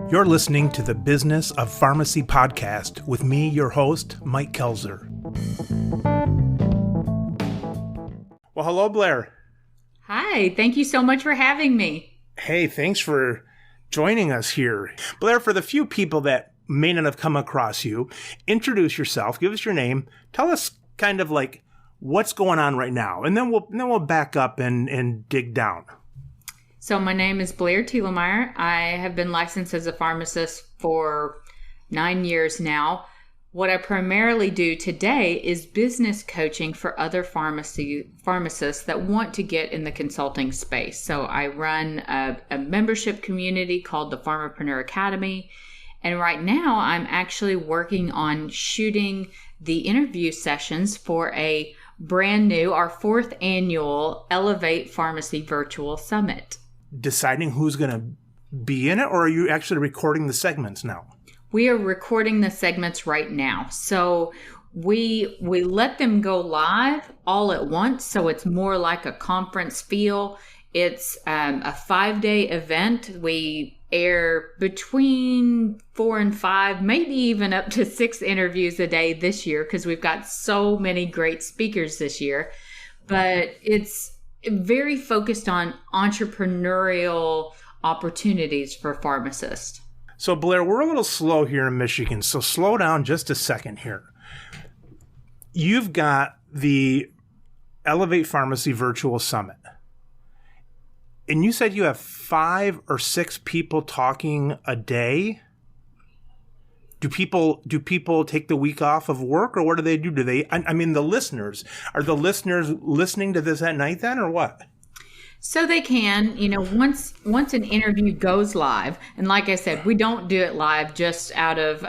You're listening to the Business of Pharmacy podcast with me, your host, Mike Kelzer. Well, hello, Blair. Hi, thank you so much for having me. Hey, thanks for joining us here. Blair, for the few people that may not have come across you, introduce yourself, give us your name, tell us kind of like what's going on right now, and then we'll back up and dig down. So my name is Blair Thielemier. I have been licensed as a pharmacist for 9 years now. What I primarily do today is business coaching for other pharmacists that want to get in the consulting space. So I run a membership community called the Pharmapreneur Academy. And right now I'm actually working on shooting the interview sessions for a brand new, our 4th annual Elevate Pharmacy Virtual Summit. Deciding who's going to be in it, or are you actually recording the segments now? We are recording the segments right now. So we let them go live all at once. So it's more like a conference feel. It's a 5-day event. We air between 4 and 5, maybe even up to 6 interviews a day this year because we've got so many great speakers this year. But it's very focused on entrepreneurial opportunities for pharmacists. So Blair, we're a little slow here in Michigan, so slow down just a second here. You've got the Elevate Pharmacy Virtual Summit, and you said you have 5 or 6 people talking a day. Do people take the week off of work, or what do they do? Do they? I mean, the listeners, are the listeners listening to this at night then, or what? So they can, once an interview goes live, and like I said, we don't do it live just out of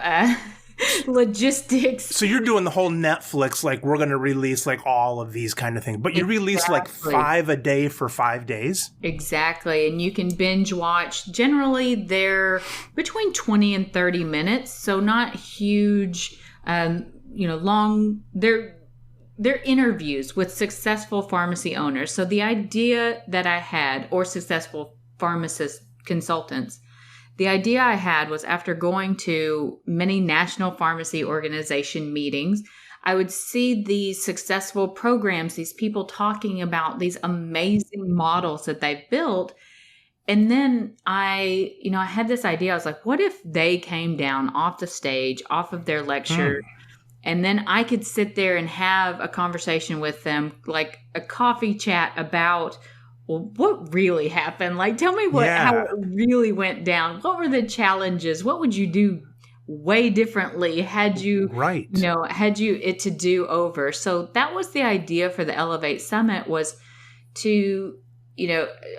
logistics. So you're doing the whole Netflix, like we're going to release like all of these kind of things, but you release like 5 a day for 5 days? Exactly. And you can binge watch. Generally, they're between 20 and 30 minutes, so not huge, long. They're interviews with successful pharmacy owners. So the idea that I had, or successful pharmacist consultants, the idea I had was after going to many national pharmacy organization meetings, I would see these successful programs, these people talking about these amazing models that they've built. And then I had this idea. I was like, what if they came down off the stage, off of their lecture, and then I could sit there and have a conversation with them, like a coffee chat about, well, what really happened? Like, tell me how it really went down. What were the challenges? What would you do way differently had you it to do over? So that was the idea for the Elevate Summit, was to,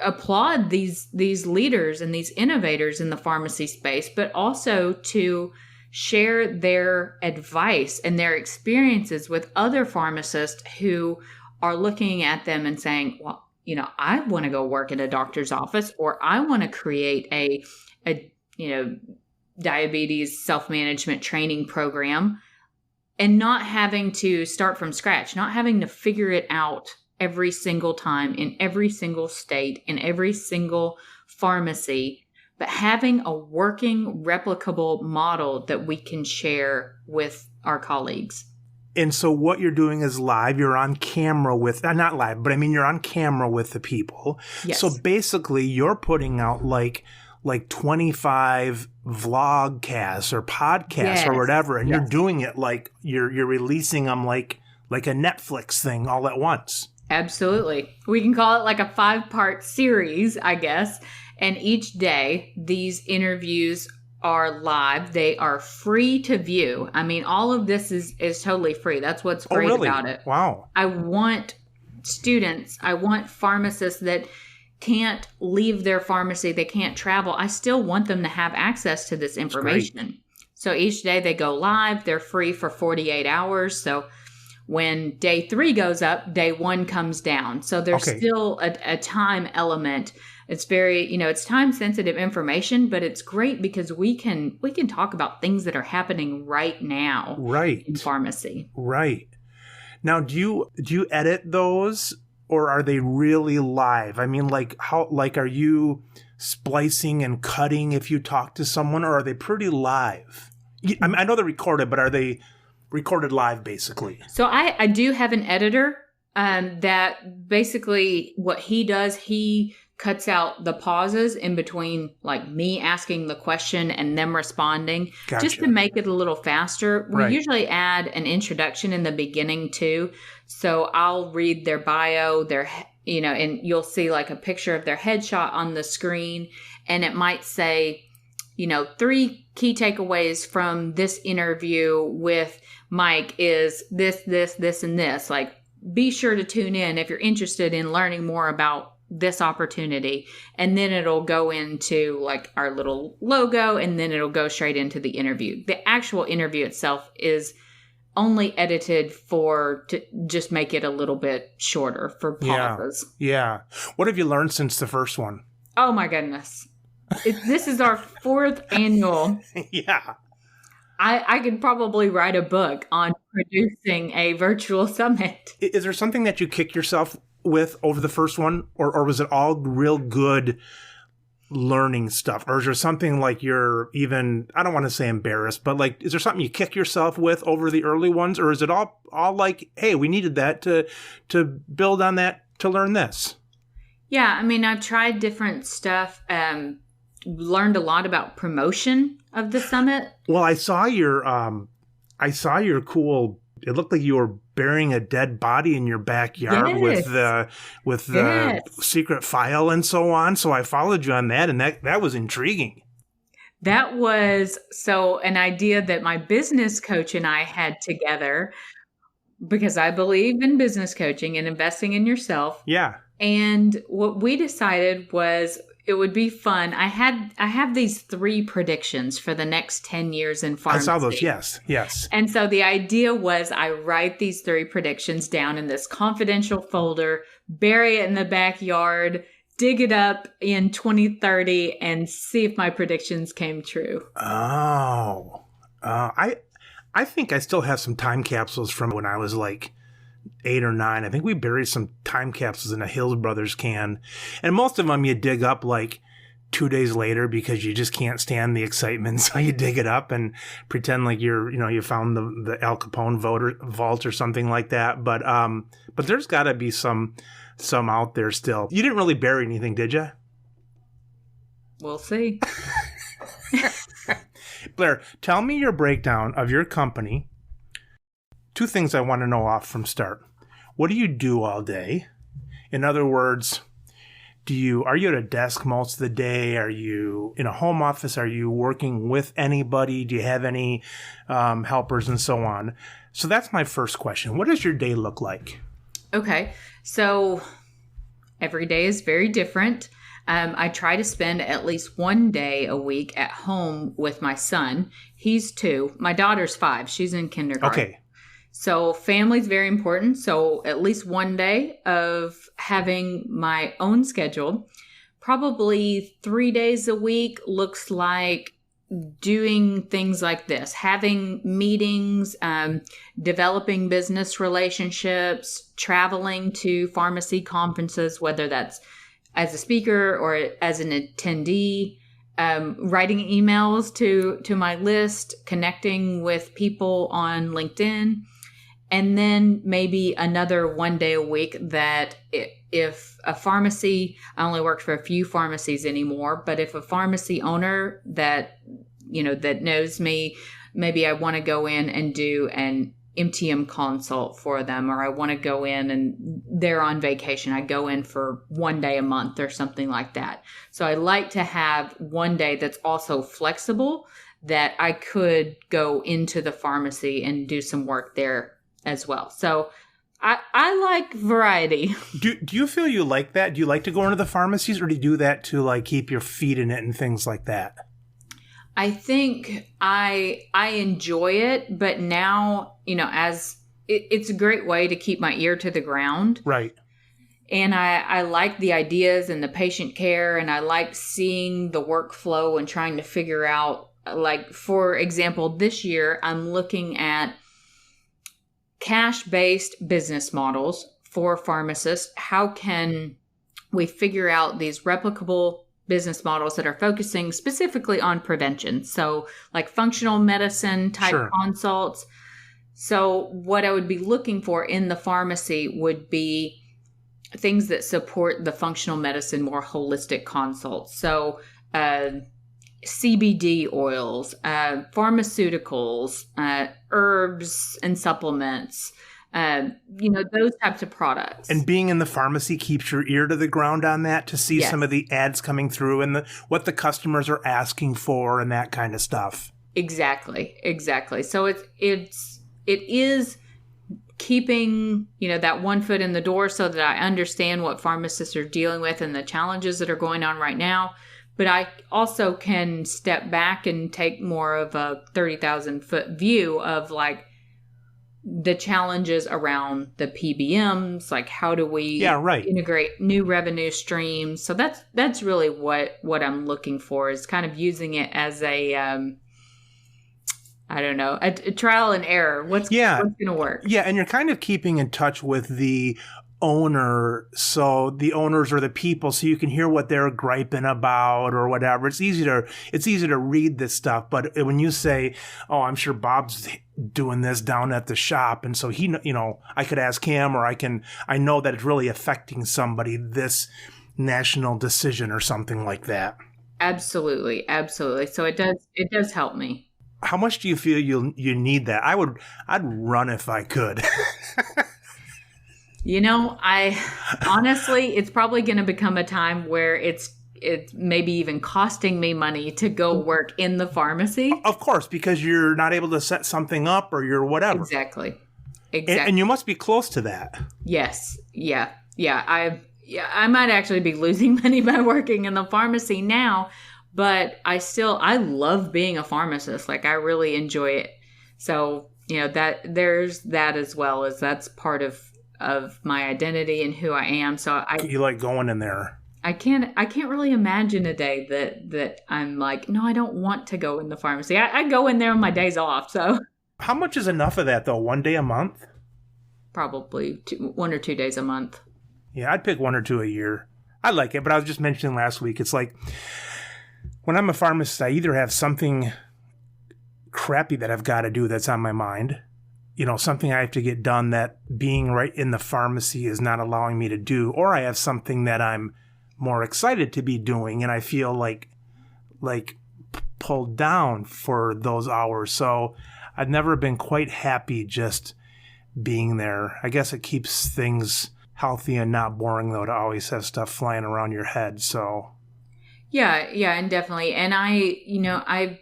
applaud these leaders and these innovators in the pharmacy space, but also to share their advice and their experiences with other pharmacists who are looking at them and saying, well, I want to go work in a doctor's office, or I want to create a diabetes self-management training program, and not having to start from scratch, not having to figure it out every single time in every single state, in every single pharmacy, but having a working, replicable model that we can share with our colleagues. And so what you're doing is live. You're on camera with, not live, but I mean, you're on camera with the people. Yes. So basically you're putting out like 25 vlogcasts or podcasts or whatever, and you're doing it like you're releasing them like a Netflix thing all at once. Absolutely. We can call it like a 5-part series, I guess. And each day, these interviews are live. They are free to view. I mean, all of this is totally free. That's what's great about it. Wow. I want pharmacists that can't leave their pharmacy, they can't travel. I still want them to have access to this information. So each day they go live. They're free for 48 hours. So when day 3 goes up, day 1 comes down. So there's still a time element. It's very, it's time sensitive information, but it's great because we can talk about things that are happening right now in pharmacy. Right. Now, do you edit those or are they really live? I mean, like are you splicing and cutting if you talk to someone, or are they pretty live? I know they're recorded, but are they recorded live basically? So I do have an editor that basically what he does, he cuts out the pauses in between, like me asking the question and them responding, Gotcha. Just to make it a little faster. Right. We usually add an introduction in the beginning too. So I'll read their bio, and you'll see like a picture of their headshot on the screen, and it might say, 3 key takeaways from this interview with Mike is this, and this. Like, be sure to tune in if you're interested in learning more about this opportunity. And then it'll go into like our little logo, and then it'll go straight into the interview. The actual interview itself is only edited to just make it a little bit shorter for pauses. Yeah. What have you learned since the first one? Oh my goodness. This is our 4th annual. Yeah. I could probably write a book on producing a virtual summit. Is there something that you kick yourself with over the first one, or was it all real good learning stuff? Or is there something like you're even, I don't want to say embarrassed, but like, is there something you kick yourself with over the early ones? Or is it all like, hey, we needed that to build on that, to learn this? Yeah. I mean, I've tried different stuff, learned a lot about promotion of the summit. Well, I saw your cool, it looked like you were burying a dead body in your backyard with the secret file and so on. So I followed you on that, and that was intriguing. That was an idea that my business coach and I had together, because I believe in business coaching and investing in yourself. Yeah. And what we decided was it would be fun. I have these 3 predictions for the next 10 years in pharmacy. I saw those, yes. And so the idea was I write these 3 predictions down in this confidential folder, bury it in the backyard, dig it up in 2030, and see if my predictions came true. Oh. I think I still have some time capsules from when I was like 8 or 9. I think we buried some time capsules in a Hills Brothers can. And most of them you dig up like 2 days later because you just can't stand the excitement. So you dig it up and pretend like you found the Al Capone vault or something like that. But there's got to be some out there still. You didn't really bury anything, did you? We'll see. Blair, tell me your breakdown of your company. 2 things I want to know off from start. What do you do all day? In other words, are you at a desk most of the day? Are you in a home office? Are you working with anybody? Do you have any helpers and so on? So that's my first question. What does your day look like? Okay. So every day is very different. I try to spend at least 1 day a week at home with my son. He's 2. My daughter's 5. She's in kindergarten. Okay. So family's very important. So at least 1 day of having my own schedule. Probably 3 days a week looks like doing things like this, having meetings, developing business relationships, traveling to pharmacy conferences, whether that's as a speaker or as an attendee, writing emails to my list, connecting with people on LinkedIn. And then maybe another 1 day a week that if a pharmacy, I only work for a few pharmacies anymore, but if a pharmacy owner that knows me, maybe I want to go in and do an MTM consult for them, or I want to go in and they're on vacation. I go in for 1 day a month or something like that. So I like to have 1 day that's also flexible, that I could go into the pharmacy and do some work there as well. So I like variety. Do you feel you like that? Do you like to go into the pharmacies, or do you do that to like keep your feet in it and things like that? I think I enjoy it, but now, as it's a great way to keep my ear to the ground. Right. And I like the ideas and the patient care, and I like seeing the workflow and trying to figure out, like, for example, this year I'm looking at cash-based business models for pharmacists. How can we figure out these replicable business models that are focusing specifically on prevention? So like functional medicine type consults. So what I would be looking for in the pharmacy would be things that support the functional medicine, more holistic consults. So CBD oils, pharmaceuticals, herbs and supplements, those types of products. And being in the pharmacy keeps your ear to the ground on that to see some of the ads coming through and what the customers are asking for and that kind of stuff. Exactly. So it is keeping, that one foot in the door so that I understand what pharmacists are dealing with and the challenges that are going on right now. But I also can step back and take more of a 30,000 foot view of like the challenges around the PBMs, like how do we integrate new revenue streams? So that's really what I'm looking for, is kind of using it as a a trial and error. What's going to work? Yeah, and you're kind of keeping in touch with the owner, so the owners or the people, so you can hear what they're griping about or whatever. It's easy to read this stuff, but when you say, "Oh, I'm sure Bob's doing this down at the shop," and so he, I could ask him, or I know that it's really affecting somebody, this national decision or something like that. Absolutely. So it does help me. How much do you feel you need that? I'd run if I could. I honestly, it's probably going to become a time where it's maybe even costing me money to go work in the pharmacy. Of course, because you're not able to set something up or you're whatever. Exactly. And you must be close to that. Yes. Yeah. I might actually be losing money by working in the pharmacy now, but I love being a pharmacist. Like, I really enjoy it. So, that there's that as well, as that's part of my identity and who I am. So you like going in there. I can't really imagine a day that I'm like, no, I don't want to go in the pharmacy. I go in there on my days off. So how much is enough of that though? 1 day a month? Probably 1 or 2 days a month. Yeah, I'd pick 1 or 2 a year. I like it, but I was just mentioning last week, it's like when I'm a pharmacist, I either have something crappy that I've got to do that's on my mind, something I have to get done that being right in the pharmacy is not allowing me to do, or I have something that I'm more excited to be doing and I feel like pulled down for those hours. So I've never been quite happy just being there. I guess it keeps things healthy and not boring, though, to always have stuff flying around your head. So yeah, and definitely. And I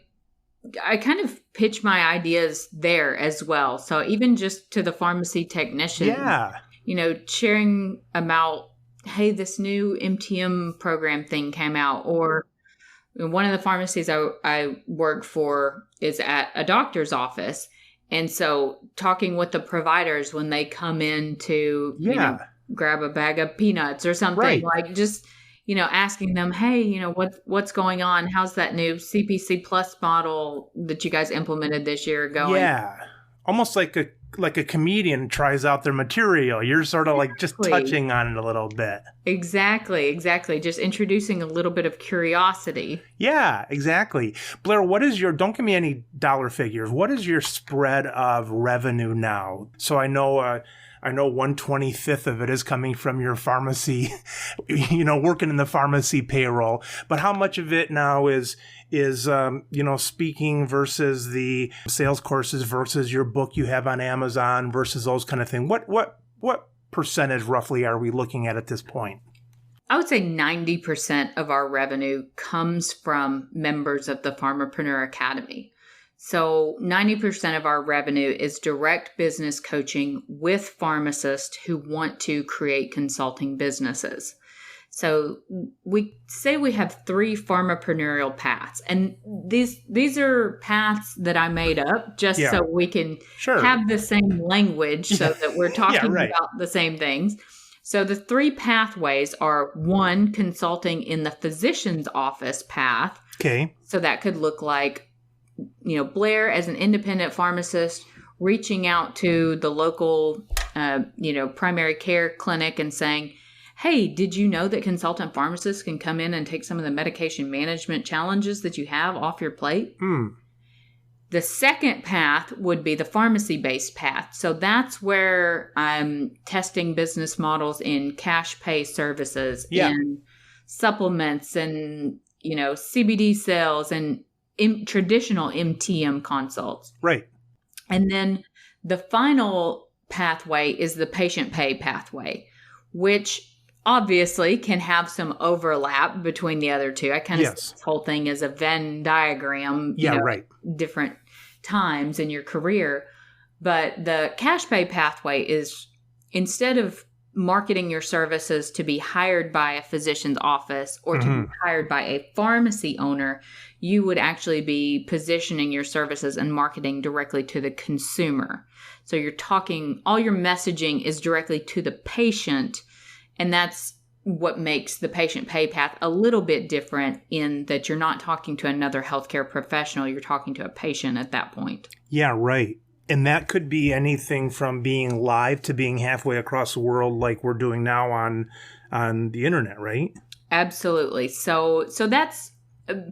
kind of pitch my ideas there as well. So even just to the pharmacy technician, sharing about, hey, this new MTM program thing came out, or one of the pharmacies I work for is at a doctor's office. And so talking with the providers when they come in to, grab a bag of peanuts or something, like just, asking them, hey, what's going on? How's that new CPC Plus model that you guys implemented this year going? Yeah. Almost like a comedian tries out their material. You're sort of like just touching on it a little bit. Exactly. Just introducing a little bit of curiosity. Yeah, exactly. Blair, don't give me any dollar figures. What is your spread of revenue now? So I know 1/25 of it is coming from your pharmacy, working in the pharmacy payroll. But how much of it now is speaking versus the sales courses versus your book you have on Amazon versus those kind of things? What percentage roughly are we looking at this point? I would say 90% of our revenue comes from members of the Pharmapreneur Academy. So 90% of our revenue is direct business coaching with pharmacists who want to create consulting businesses. So we say we have 3 pharmapreneurial paths, and these are paths that I made up just so we can have the same language so that we're talking about the same things. So the 3 pathways are: 1, consulting in the physician's office path. Okay. So that could look like, Blair as an independent pharmacist reaching out to the local primary care clinic and saying, hey, did you know that consultant pharmacists can come in and take some of the medication management challenges that you have off your plate? The second path would be the pharmacy-based path. So that's where I'm testing business models in cash pay services, in supplements, and CBD sales, and traditional MTM consults. Right. And then the final pathway is the patient pay pathway, which obviously can have some overlap between the other two. I kind of see this whole thing as a Venn diagram, different times in your career. But the cash pay pathway is, instead of marketing your services to be hired by a physician's office or to be hired by a pharmacy owner, you would actually be positioning your services and marketing directly to the consumer. So you're talking, all your messaging is directly to the patient. And that's what makes the patient pay path a little bit different, in that you're not talking to another healthcare professional. You're talking to a patient at that point. Yeah, right. And that could be anything from being live to being halfway across the world like we're doing now on the internet, right? Absolutely. So that's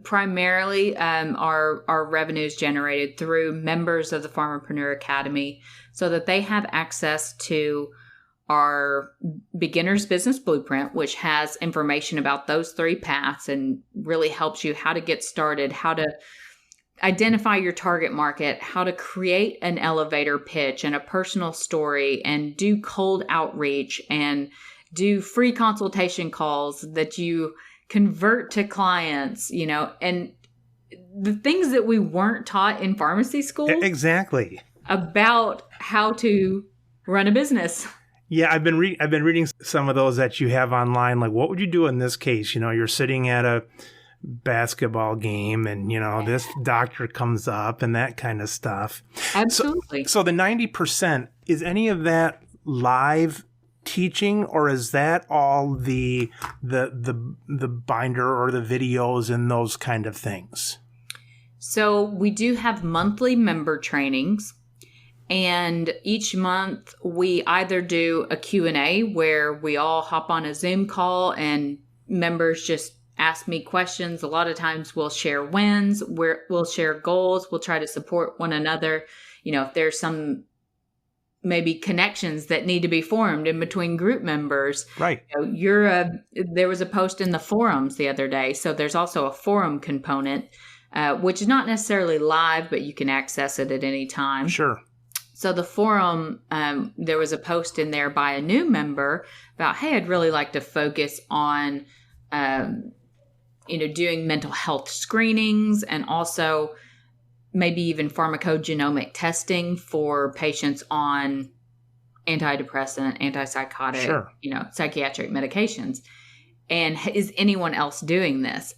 primarily our revenues generated through members of the Pharmapreneur Academy, so that they have access to our beginner's business blueprint, which has information about those three paths and really helps you how to get started, how to identify your target market, how to create an elevator pitch and a personal story, and do cold outreach and do free consultation calls that you convert to clients, and the things that we weren't taught in pharmacy school. Exactly. About how to run a business. Yeah, I've been reading some of those that you have online. Like, what would you do in this case? You're sitting at a basketball game and, this doctor comes up and that kind of stuff. Absolutely. So the 90%, is any of that live teaching, or is that all the binder or the videos and those kind of things? So we do have monthly member trainings. And each month we either do a Q&A where we all hop on a Zoom call and members just ask me questions. A lot of times we'll share wins, we'll share goals, we'll try to support one another. If there's some maybe connections that need to be formed in between group members. Right. There was a post in the forums the other day. So there's also a forum component, which is not necessarily live, but you can access it at any time. Sure. So the forum, there was a post in there by a new member about, hey, I'd really like to focus on, doing mental health screenings, and also maybe even pharmacogenomic testing for patients on antidepressant, antipsychotic, psychiatric medications. And is anyone else doing this?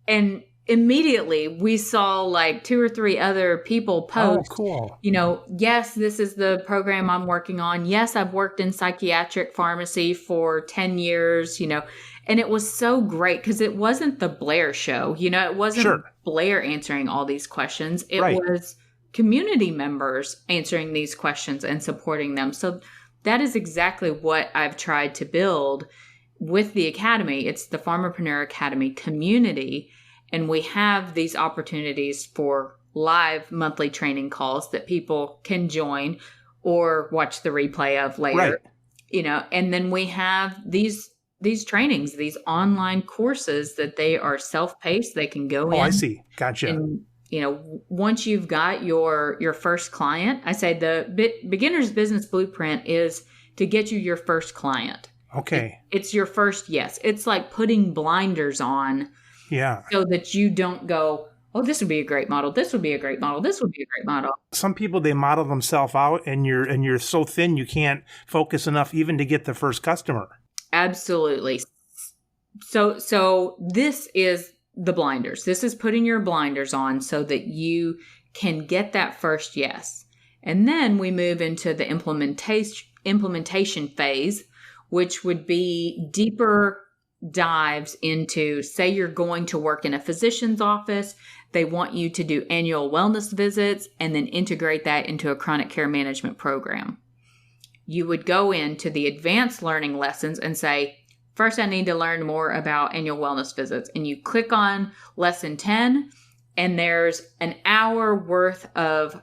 And immediately we saw like 2 or 3 other people post, oh, cool. Yes, this is the program I'm working on. Yes, I've worked in psychiatric pharmacy for 10 years, and it was so great because it wasn't the Blair show, it wasn't Blair answering all these questions. It was community members answering these questions and supporting them. So that is exactly what I've tried to build with the Academy. It's the Pharmapreneur Academy community. And we have these opportunities for live monthly training calls that people can join or watch the replay of later, and then we have these trainings, these online courses that they are self-paced. They can go in. Oh, I see. Gotcha. And, once you've got your first client, I say the beginner's business blueprint is to get you your first client. Okay. It's your first yes. It's like putting blinders on. Yeah. So that you don't go, oh, this would be a great model. This would be a great model. This would be a great model. Some people, they model themselves out and you're so thin you can't focus enough even to get the first customer. Absolutely. So this is the blinders. This is putting your blinders on so that you can get that first yes. And then we move into the implementation phase, which would be deeper dives into, say you're going to work in a physician's office, they want you to do annual wellness visits and then integrate that into a chronic care management program. you would go into the advanced learning lessons and say, first, I need to learn more about annual wellness visits. And you click on lesson 10, and there's an hour worth of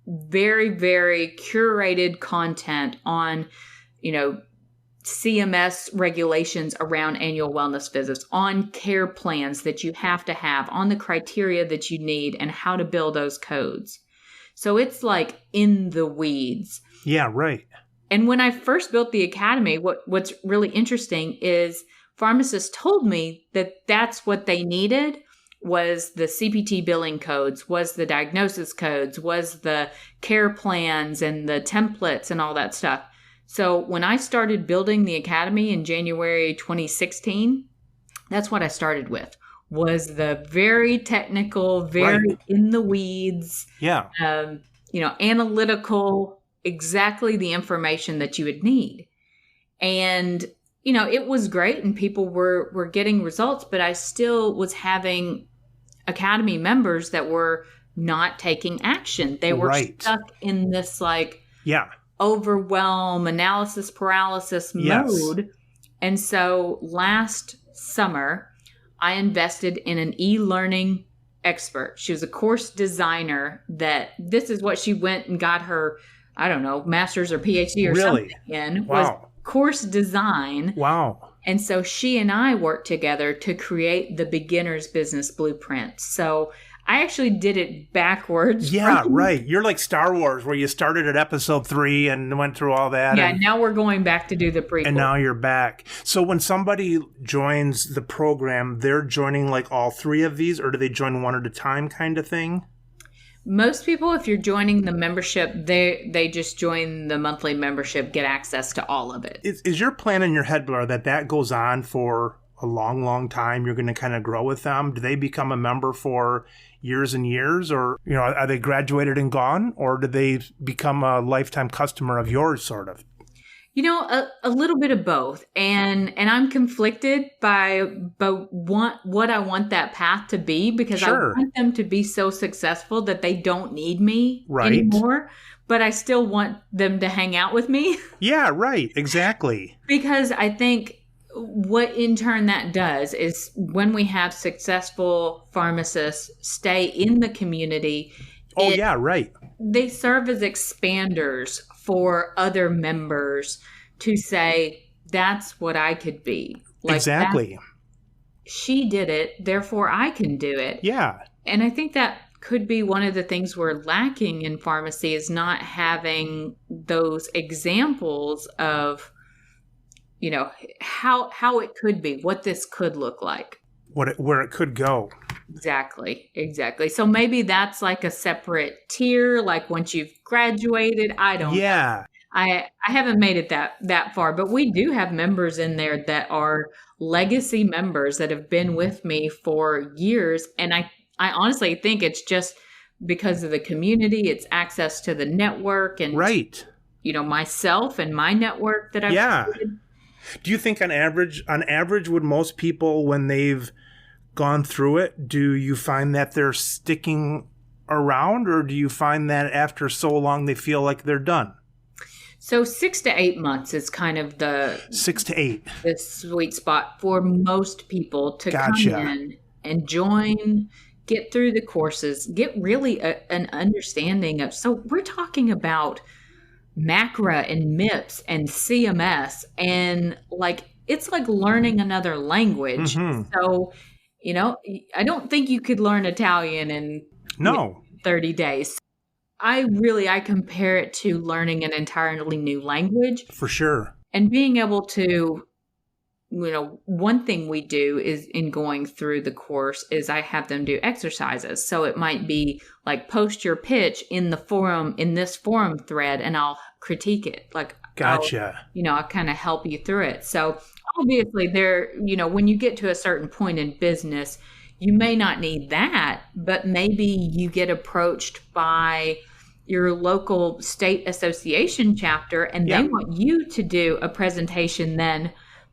very, very curated content on, CMS regulations around annual wellness visits, on care plans that you have to have, on the criteria that you need, and how to build those codes. So it's like in the weeds. Yeah, right. And when I first built the academy, what's really interesting is pharmacists told me that that's what they needed, was the CPT billing codes, was the diagnosis codes, was the care plans and the templates and all that stuff. So when I started building the academy in January 2016, that's what I started with, was the very technical, very in the weeds, analytical, exactly the information that you would need. And, it was great and people were getting results, but I still was having academy members that were not taking action. They were stuck in this overwhelm, analysis paralysis mode. And so last summer, I invested in an e-learning expert. She was a course designer that this is what she went and got her, I don't know, master's or PhD or something in, was course design. Wow. And so she and I worked together to create the beginner's business blueprint. So I actually did it backwards. Yeah, right. You're like Star Wars, where you started at episode 3 and went through all that. Yeah, now we're going back to do the prequel. And now you're back. So when somebody joins the program, they're joining like all 3 of these, or do they join one at a time kind of thing? Most people, if you're joining the membership, they just join the monthly membership, get access to all of it. Is your plan in your head, Blair, that goes on for a long, long time? You're going to kind of grow with them? Do they become a member for years and years, or are they graduated and gone, or do they become a lifetime customer of yours, sort of? A little bit of both, and I'm conflicted by what I want that path to be, because I want them to be so successful that they don't need me anymore, but I still want them to hang out with me. Yeah, right, exactly. Because I think what in turn that does is, when we have successful pharmacists stay in the community, they serve as expanders for other members to say, that's what I could be. Exactly. She did it, therefore I can do it. Yeah. And I think that could be one of the things we're lacking in pharmacy, is not having those examples of how it could be, what this could look like, where it could go. Exactly. So maybe that's like a separate tier, like once you've graduated. I don't know. I haven't made it that far, but we do have members in there that are legacy members that have been with me for years, and I honestly think it's just because of the community, it's access to the network, and myself and my network that I've created. Do you think on average, would most people, when they've gone through it, do you find that they're sticking around, or do you find that after so long they feel like they're done? So 6 to 8 months is kind of the 6 to 8 the sweet spot for most people to come in and join, get through the courses, get really an understanding of. So we're talking about MACRA and MIPS and CMS, and it's like learning another language. Mm-hmm. So, I don't think you could learn Italian in 30 days. I compare it to learning an entirely new language. For sure. And being able to, one thing we do is, in going through the course, is I have them do exercises. So it might be like, post your pitch in this forum thread, and I'll critique it. Gotcha. I'll kind of help you through it. So obviously when you get to a certain point in business, you may not need that, but maybe you get approached by your local state association chapter, and they want you to do a presentation then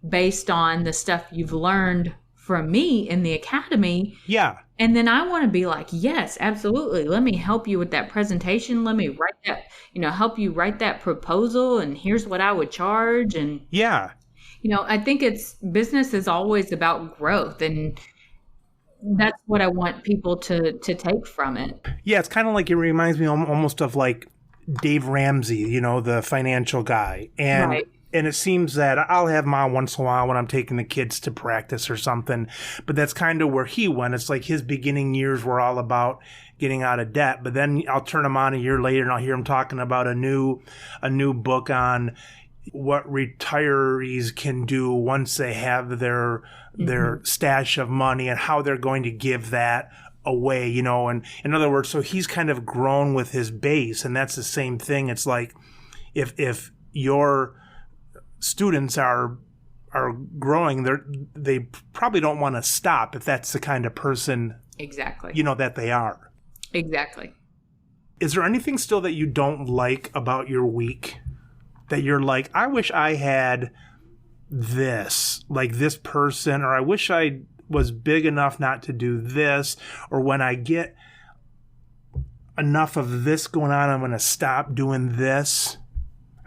based on the stuff you've learned from me in the academy. Yeah. And then I want to be like, yes, absolutely. Let me help you with that presentation. Let me write that, help you write that proposal. And here's what I would charge. And, Yeah. I think business is always about growth. And that's what I want people to take from it. Yeah. It's kind of like, it reminds me almost of like Dave Ramsey, the financial guy. And Right. And it seems that I'll have mine once in a while when I'm taking the kids to practice or something. But that's kind of where he went. It's like his beginning years were all about getting out of debt. But then I'll turn him on a year later and I'll hear him talking about a new book on what retirees can do once they have their stash of money and how they're going to give that away, and in other words, so he's kind of grown with his base. And that's the same thing. It's like if your students are growing, they probably don't want to stop if that's the kind of person Exactly. that they are. Exactly. Is there anything still that you don't like about your week that you're like, I wish I had this, like this person, or I wish I was big enough not to do this, or when I get enough of this going on, I'm going to stop doing this?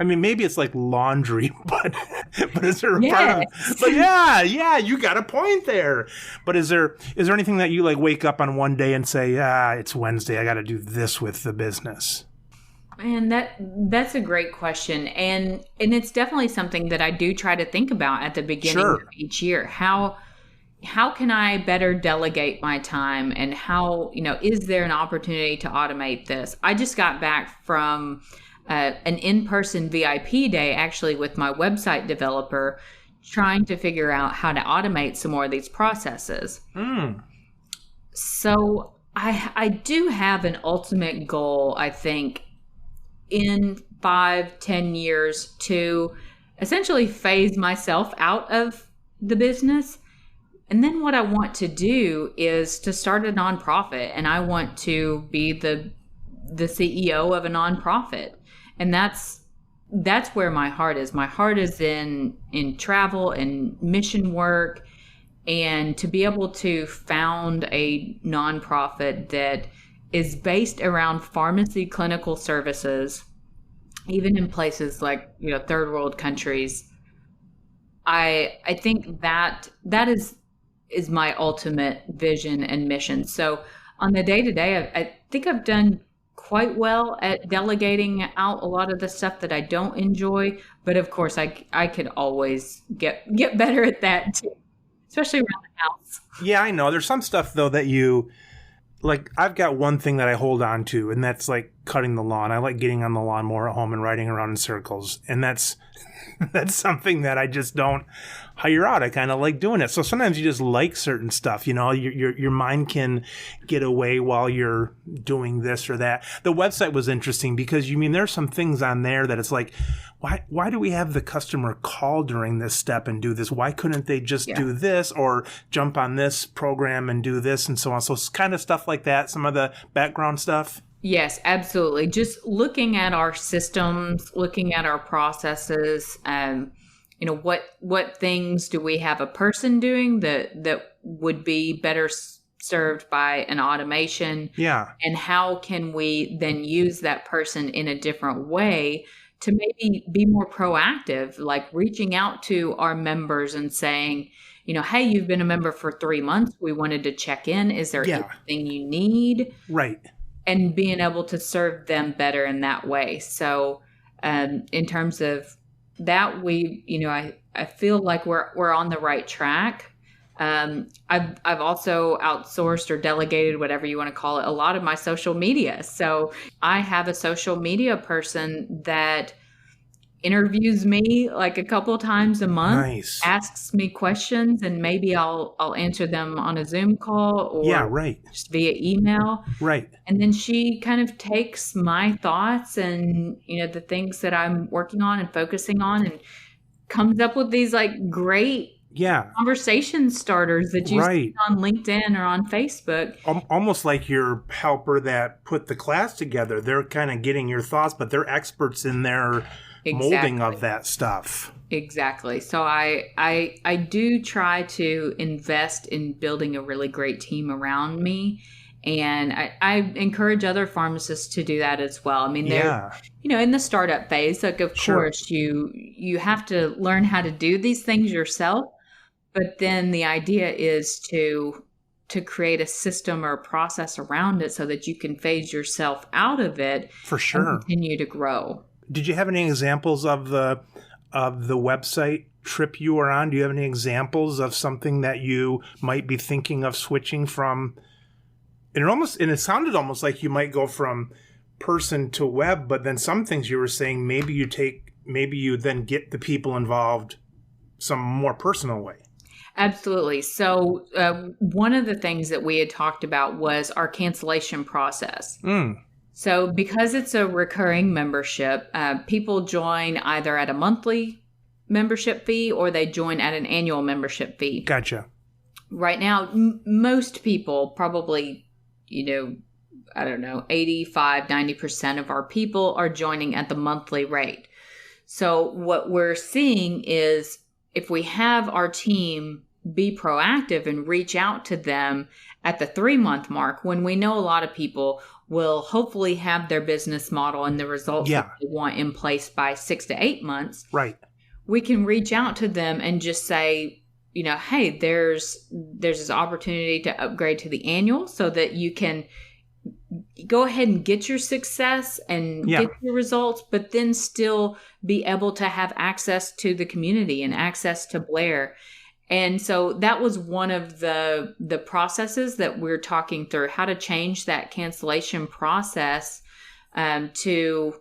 I mean, maybe it's like laundry, but is there a part of, but yeah, you got a point there. But is there anything that you like wake up on one day and say, it's Wednesday, I got to do this with the business? Man, that's a great question. And it's definitely something that I do try to think about at the beginning of each year. How can I better delegate my time, and how, is there an opportunity to automate this? I just got back from an in-person VIP day, actually, with my website developer, trying to figure out how to automate some more of these processes. So I do have an ultimate goal, I think, in 5-10 years to essentially phase myself out of the business. And then what I want to do is to start a nonprofit, and I want to be the CEO of a nonprofit. And that's where my heart is. My heart is in travel and mission work, and to be able to found a nonprofit that is based around pharmacy clinical services, even in places like, third world countries. I think that is my ultimate vision and mission. So on the day-to-day, I think I've done quite well at delegating out a lot of the stuff that I don't enjoy, but of course I could always get better at that too, especially around the house. Yeah, I know. There's some stuff though that you like. I've got one thing that I hold on to, and that's like cutting the lawn. I like getting on the lawn more at home and riding around in circles, and that's something that I just don't hire out. I kind of like doing it. So sometimes you just like certain stuff, your mind can get away while you're doing this or that. The website was interesting because there's some things on there that it's like, why do we have the customer call during this step and do this? Why couldn't they just do this or jump on this program and do this and so on? So it's kind of stuff like that. Some of the background stuff. Yes, absolutely. Just looking at our systems, looking at our processes, what things do we have a person doing that would be better served by an automation? Yeah. And how can we then use that person in a different way to maybe be more proactive, like reaching out to our members and saying, hey, you've been a member for 3 months. We wanted to check in. Is there anything you need? Right. And being able to serve them better in that way. So in terms of that, I feel like we're on the right track. I've also outsourced or delegated, whatever you want to call it, a lot of my social media. So I have a social media person that interviews me like a couple times a month, asks me questions, and maybe I'll answer them on a Zoom call or just via email. Right. And then she kind of takes my thoughts and, the things that I'm working on and focusing on, and comes up with these like great conversation starters that you see on LinkedIn or on Facebook. Almost like your helper that put the class together. They're kind of getting your thoughts, but they're experts in their molding of that stuff. Exactly. So I do try to invest in building a really great team around me. And I encourage other pharmacists to do that as well. I mean, they're, in the startup phase, like, of course, you have to learn how to do these things yourself. But then the idea is to create a system or a process around it so that you can phase yourself out of it for sure and continue to grow. Did you have any examples of the website trip you were on? Do you have any examples of something that you might be thinking of switching from? And it sounded almost like you might go from person to web, but then some things you were saying maybe you then get the people involved some more personal way. Absolutely. So one of the things that we had talked about was our cancellation process. So because it's a recurring membership, people join either at a monthly membership fee or they join at an annual membership fee. Gotcha. Right now, most people probably, 85, 90% of our people are joining at the monthly rate. So what we're seeing is if we have our team be proactive and reach out to them at the 3-month mark, when we know a lot of people will hopefully have their business model and the results that they want in place by 6 to 8 months. Right. We can reach out to them and just say, hey, there's this opportunity to upgrade to the annual so that you can go ahead and get your success and get your results, but then still be able to have access to the community and access to Blair. And so that was one of the processes that we're talking through, how to change that cancellation process to,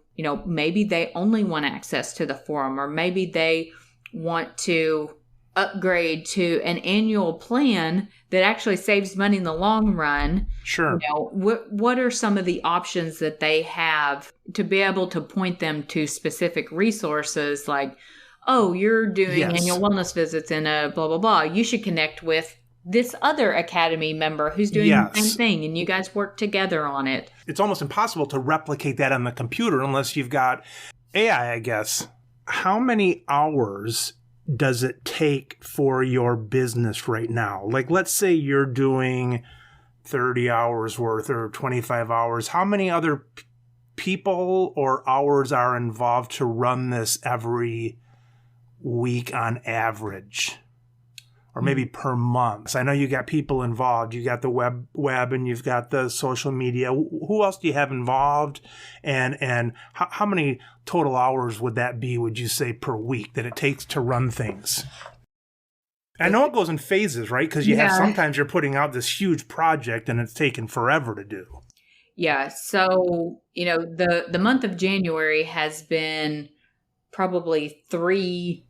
maybe they only want access to the forum, or maybe they want to upgrade to an annual plan that actually saves money in the long run. Sure. What are some of the options that they have to be able to point them to specific resources like, oh, you're doing annual wellness visits and blah, blah, blah. You should connect with this other Academy member who's doing the same thing, and you guys work together on it. It's almost impossible to replicate that on the computer unless you've got AI, I guess. How many hours does it take for your business right now? Like, let's say you're doing 30 hours worth or 25 hours. How many other people or hours are involved to run this every week on average, or maybe per month? So I know you got people involved. You got the web, and you've got the social media. Who else do you have involved? And how many total hours would that be, would you say, per week that it takes to run things? I know it goes in phases, right? Because you have sometimes you're putting out this huge project and it's taken forever to do. Yeah. So, the month of January has been probably 3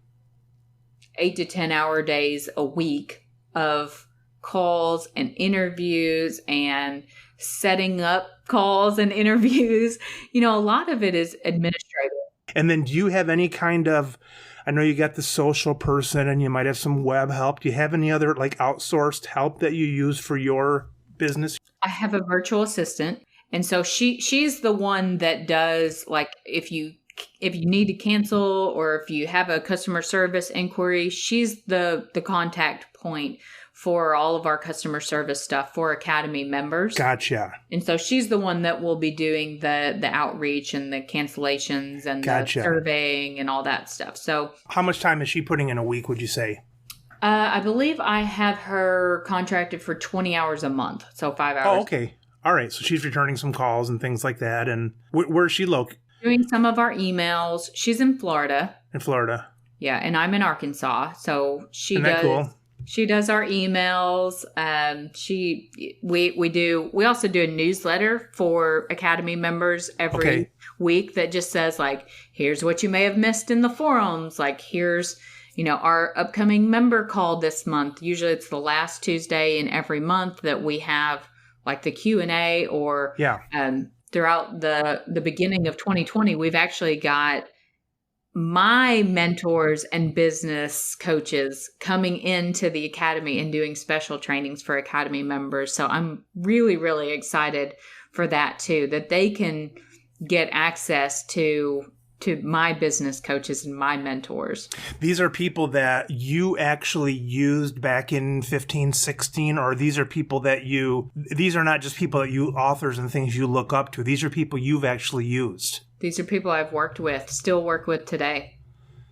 8 to 10 hour days a week of calls and interviews and setting up calls and interviews. A lot of it is administrative. And then do you have any kind of, I know you got the social person and you might have some web help. Do you have any other like outsourced help that you use for your business? I have a virtual assistant. And so she's the one that does, like, if you need to cancel or if you have a customer service inquiry, she's the contact point for all of our customer service stuff for Academy members. Gotcha. And so she's the one that will be doing the outreach and the cancellations and the surveying and all that stuff. So how much time is she putting in a week, would you say? I believe I have her contracted for 20 hours a month. So 5 hours. Oh, okay. All right. So she's returning some calls and things like that. And where's she located? Doing some of our emails. She's in Florida. In Florida. Yeah, and I'm in Arkansas. So she does. Cool? She does our emails. We also do a newsletter for Academy members every week that just says, like, here's what you may have missed in the forums. Like, here's, our upcoming member call this month. Usually it's the last Tuesday in every month that we have like the Q&A or throughout the beginning of 2020, we've actually got my mentors and business coaches coming into the Academy and doing special trainings for Academy members. So I'm really, really excited for that too, that they can get access to to my business coaches and my mentors. These are people that you actually used back in 15, 16, or these are people that these are not just people that you, authors and things you look up to. These are people you've actually used. These are people I've worked with, still work with today.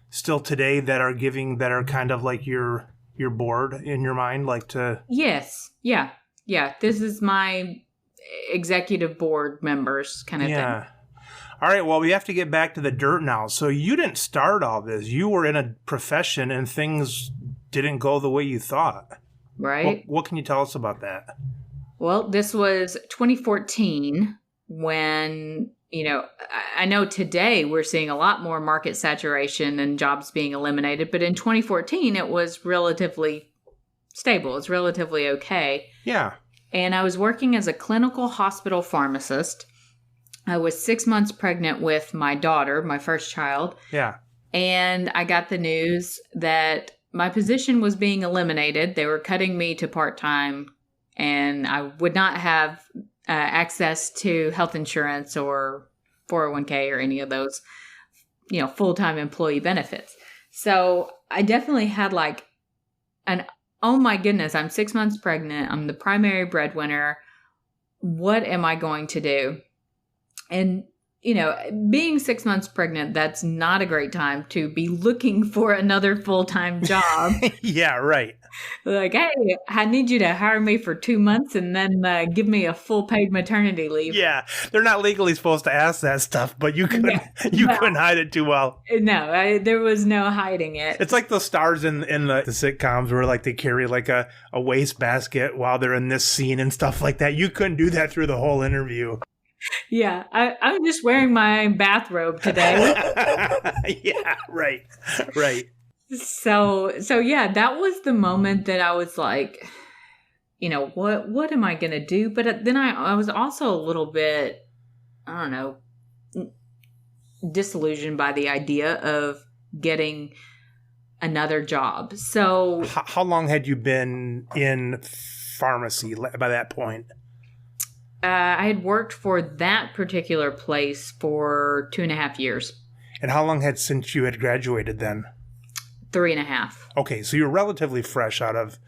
Still today that are kind of like your board in your mind, like to... Yes. Yeah. Yeah. This is my executive board members kind of thing. All right, well, we have to get back to the dirt now. So you didn't start all this. You were in a profession and things didn't go the way you thought. Right. What can you tell us about that? Well, this was 2014 when, I know today we're seeing a lot more market saturation and jobs being eliminated. But in 2014, it was relatively stable. It's relatively okay. Yeah. And I was working as a clinical hospital pharmacist. I was 6 months pregnant with my daughter, my first child. Yeah. And I got the news that my position was being eliminated. They were cutting me to part-time, and I would not have access to health insurance or 401k or any of those, full-time employee benefits. So I definitely had oh my goodness, I'm 6 months pregnant. I'm the primary breadwinner. What am I going to do? And, being 6 months pregnant, that's not a great time to be looking for another full-time job. Yeah, right. Like, hey, I need you to hire me for 2 months and then give me a full paid maternity leave. Yeah, they're not legally supposed to ask that stuff, but you couldn't hide it too well. No, there was no hiding it. It's like the stars in the sitcoms where they carry a waste basket while they're in this scene and stuff like that. You couldn't do that through the whole interview. Yeah, I'm just wearing my bathrobe today. Yeah, right. So yeah, that was the moment that I was like, what am I going to do? But then I was also a little bit, I don't know, disillusioned by the idea of getting another job. So how long had you been in pharmacy by that point? I had worked for that particular place for 2.5 years. And how long since you had graduated then? 3.5. Okay, so you're relatively fresh out of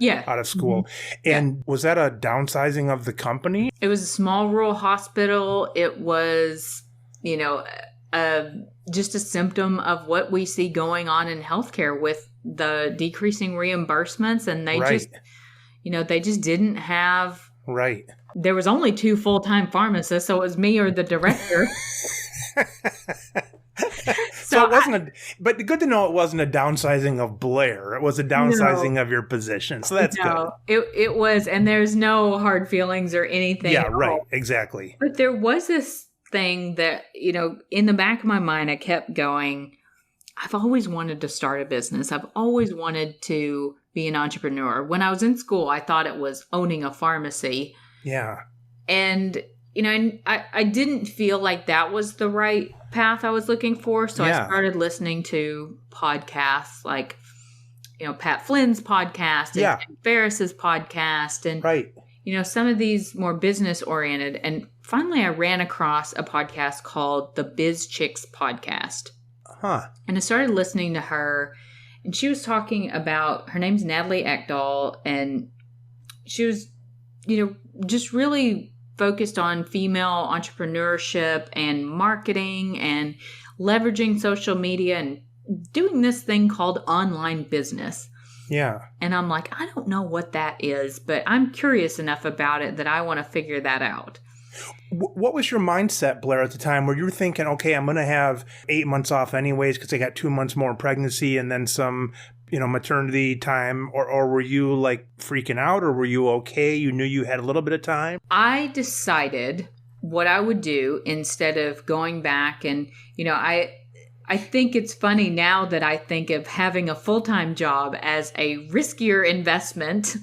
school. Mm-hmm. And was that a downsizing of the company? It was a small rural hospital. It was, just a symptom of what we see going on in healthcare with the decreasing reimbursements. And they they just didn't have... Right. There was only 2 full-time pharmacists, so it was me or the director. So it wasn't but good to know it wasn't a downsizing of Blair. It was a downsizing of your position. So that's good. It was, and there's no hard feelings or anything. Yeah, right. Exactly. But there was this thing that, in the back of my mind, I kept going, I've always wanted to start a business. I've always wanted to be an entrepreneur. When I was in school, I thought it was owning a pharmacy. Yeah. And, I didn't feel like that was the right path I was looking for. So I started listening to podcasts like, Pat Flynn's podcast and Tim Ferriss's podcast and, some of these more business oriented. And finally, I ran across a podcast called the Biz Chicks podcast. Huh. And I started listening to her, and she was talking about, her name's Natalie Ekdahl, and she was, just really focused on female entrepreneurship and marketing and leveraging social media and doing this thing called online business. Yeah. And I'm like, I don't know what that is, but I'm curious enough about it that I want to figure that out. What was your mindset, Blair, at the time where you were thinking, okay, I'm going to have 8 months off anyways because I got 2 months more pregnancy and then some, maternity time, or were you freaking out, or were you okay? You knew you had a little bit of time? I decided what I would do instead of going back and, I think it's funny now that I think of having a full-time job as a riskier investment.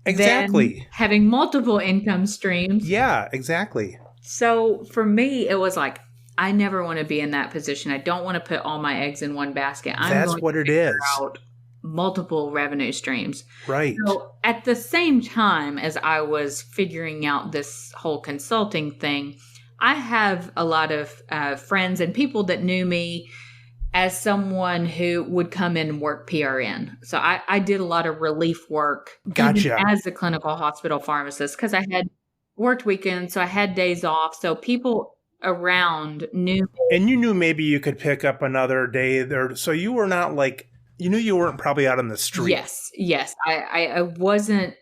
Exactly. Than having multiple income streams. Yeah, exactly. So for me, it was like, I never want to be in that position. I don't want to put all my eggs in one basket. That's what it is. Out multiple revenue streams. Right. So at the same time as I was figuring out this whole consulting thing, I have a lot of friends and people that knew me as someone who would come in and work PRN. So I did a lot of relief work Gotcha. even as a clinical hospital pharmacist because I had worked weekends, so I had days off. So people around knew me. And you knew maybe you could pick up another day there. So you were not like, you knew you weren't probably out on the street. Yes. I wasn't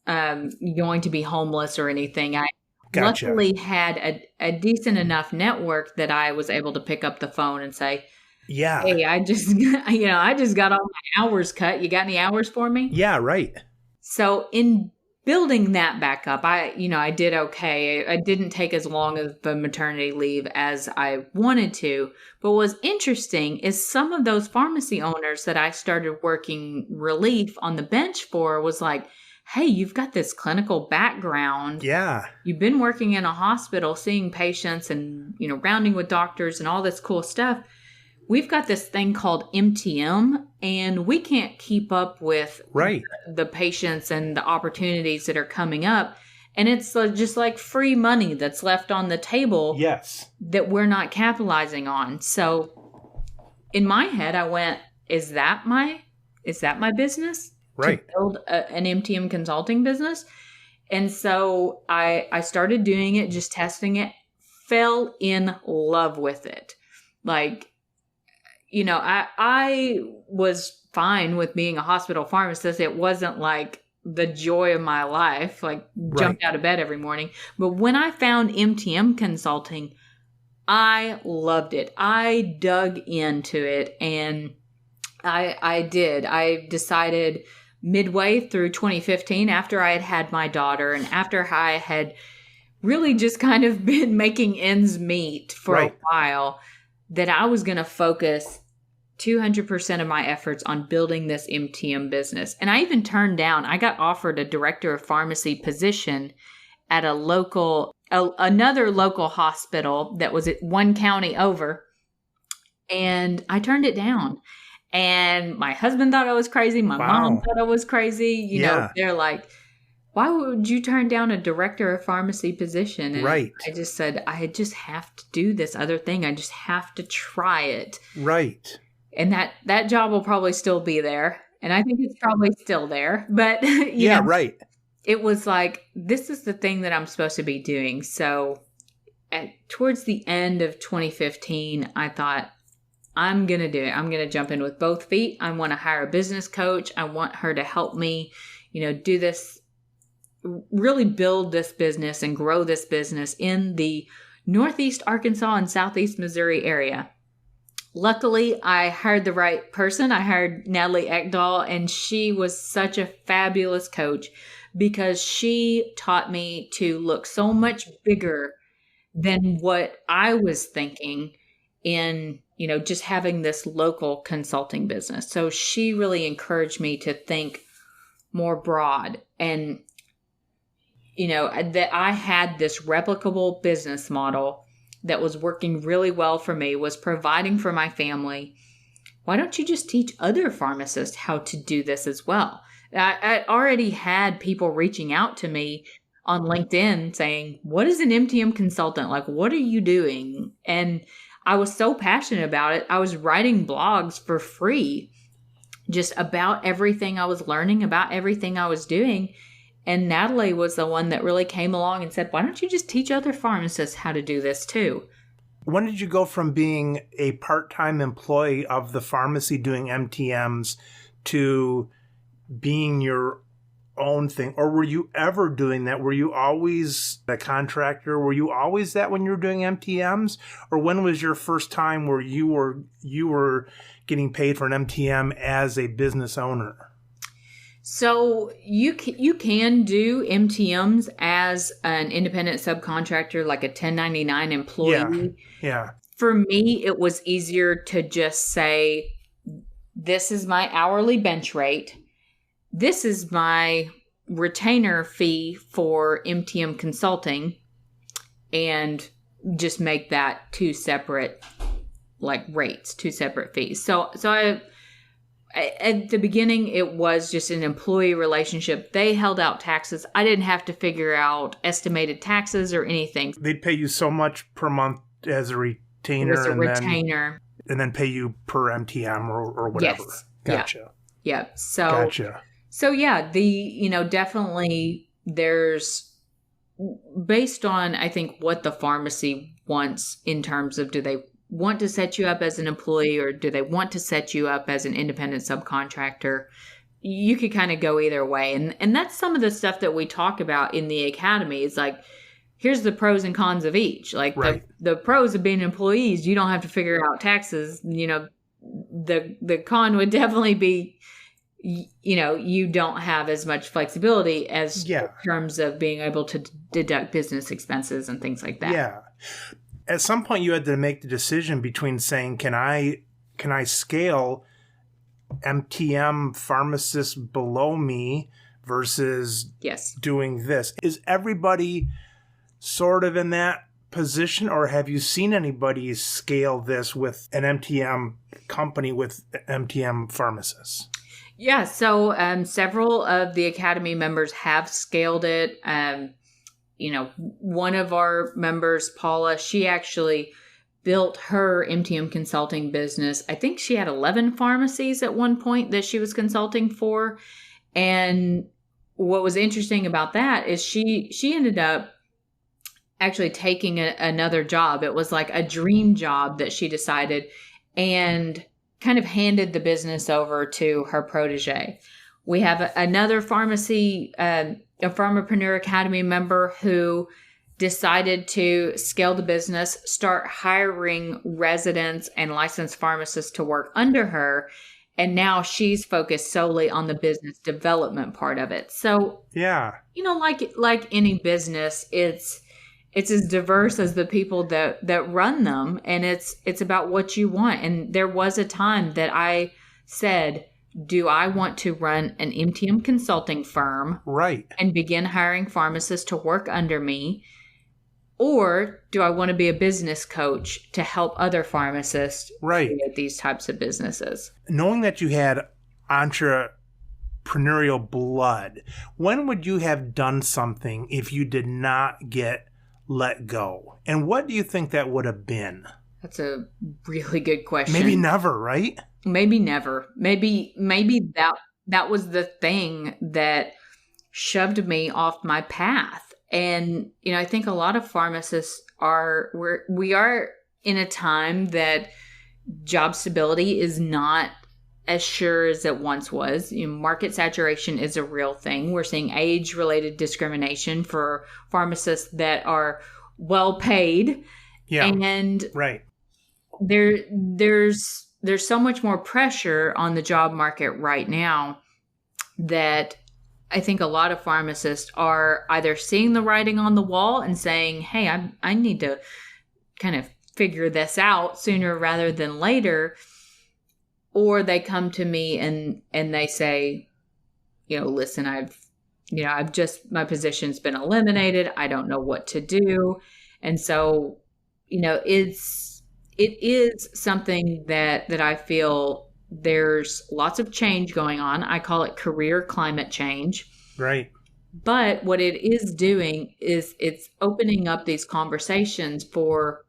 going to be homeless or anything. I Gotcha. luckily had a decent enough network that I was able to pick up the phone and say, Yeah. "Hey, I just got all my hours cut. You got any hours for me?" Yeah, right. So in building that back up, I did okay. I didn't take as long of the maternity leave as I wanted to. But what's interesting is some of those pharmacy owners that I started working relief on the bench for was like, hey, you've got this clinical background. Yeah. You've been working in a hospital, seeing patients and, rounding with doctors and all this cool stuff. We've got this thing called MTM, and we can't keep up with the patients and the opportunities that are coming up. And it's just like free money that's left on the table that we're not capitalizing on. So in my head, I went, is that my business? Right. To build an MTM consulting business. And so I started doing it, just testing it, fell in love with it. Like, I was fine with being a hospital pharmacist. It wasn't like the joy of my life, like jumped out of bed every morning. But when I found MTM consulting, I loved it. I dug into it, and I did. I decided midway through 2015, after I had my daughter and after I had really just kind of been making ends meet for a while, that I was going to focus 200% of my efforts on building this MTM business. And I even I got offered a director of pharmacy position at another local hospital that was at one county over. And I turned it down. And my husband thought I was crazy. My mom thought I was crazy. They're like, why would you turn down a director of pharmacy position? And I just said, I just have to do this other thing. I just have to try it. Right. And that job will probably still be there. And I think it's probably still there. But, it was like, this is the thing that I'm supposed to be doing. So towards the end of 2015, I thought, I'm going to do it. I'm going to jump in with both feet. I want to hire a business coach. I want her to help me, do this, really build this business and grow this business in the Northeast Arkansas and Southeast Missouri area. Luckily, I hired the right person. I hired Natalie Ekdahl, and she was such a fabulous coach because she taught me to look so much bigger than what I was thinking in just having this local consulting business. So she really encouraged me to think more broad and, that I had this replicable business model that was working really well for me, was providing for my family. Why don't you just teach other pharmacists how to do this as well? I already had people reaching out to me on LinkedIn saying, what is an MTM consultant? Like, what are you doing? And I was so passionate about it. I was writing blogs for free just about everything I was learning, about everything I was doing. And Natalie was the one that really came along and said, why don't you just teach other pharmacists how to do this too? When did you go from being a part-time employee of the pharmacy doing MTMs to being your own thing? Or were you ever doing that? Were you always a contractor? Were you always that when you were doing MTMs? Or when was your first time where you were getting paid for an MTM as a business owner? So you can do MTMs as an independent subcontractor, like a 1099 employee. Yeah. For me, it was easier to just say, this is my hourly bench rate. This is my retainer fee for MTM consulting, and just make that two separate rates, two separate fees. So at the beginning, it was just an employee relationship. They held out taxes. I didn't have to figure out estimated taxes or anything. They'd pay you so much per month as a retainer. It was a retainer. And then pay you per MTM or whatever. Yes. Gotcha. Yeah. So, gotcha. So yeah, definitely there's, based on, I think, what the pharmacy wants in terms of, do they want to set you up as an employee or do they want to set you up as an independent subcontractor? You could kind of go either way. And that's some of the stuff that we talk about in the academy. It's like, here's the pros and cons of each. Like the pros of being employees, you don't have to figure out taxes. The con would definitely be, you don't have as much flexibility as in terms of being able to deduct business expenses and things like that. Yeah. At some point you had to make the decision between saying, can I scale MTM pharmacists below me versus doing this? Is everybody sort of in that position, or have you seen anybody scale this with an MTM company with MTM pharmacists? Yeah, so several of the Academy members have scaled it. One of our members, Paula, she actually built her MTM consulting business. I think she had 11 pharmacies at one point that she was consulting for. And what was interesting about that is she ended up actually taking another job. It was like a dream job that she decided, and kind of handed the business over to her protege. We have another pharmacy, a Pharmapreneur Academy member who decided to scale the business, start hiring residents and licensed pharmacists to work under her. And now she's focused solely on the business development part of it. So, like any business, it's as diverse as the people that run them, and it's about what you want. And there was a time that I said, do I want to run an MTM consulting firm and begin hiring pharmacists to work under me? Or do I want to be a business coach to help other pharmacists create these types of businesses? Knowing that you had entrepreneurial blood, when would you have done something if you did not get let go? And what do you think that would have been? That's a really good question. Maybe never, right? Maybe never. Maybe that was the thing that shoved me off my path. And, I think a lot of pharmacists we are in a time that job stability is not as sure as it once was. Market saturation is a real thing. We're seeing age-related discrimination for pharmacists that are well paid. Yeah. And there's so much more pressure on the job market right now that I think a lot of pharmacists are either seeing the writing on the wall and saying, hey, I need to kind of figure this out sooner rather than later. Or they come to me and they say, listen, my position's been eliminated. I don't know what to do. And so, it is something that I feel there's lots of change going on. I call it career climate change. Right. But what it is doing is it's opening up these conversations for,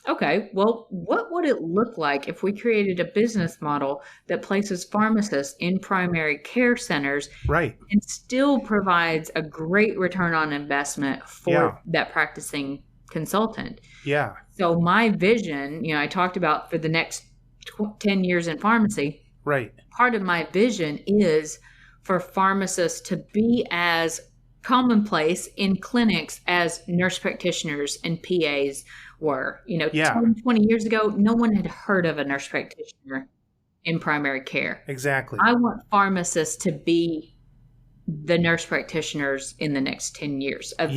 okay, well, what would it look like if we created a business model that places pharmacists in primary care centers and still provides a great return on investment for that practicing consultant? Yeah. So my vision, I talked about for the next 10 years in pharmacy. Right. Part of my vision is for pharmacists to be as commonplace in clinics as nurse practitioners and PAs were. 10, 20 years ago, no one had heard of a nurse practitioner in primary care. Exactly. I want pharmacists to be the nurse practitioners in the next 10 years of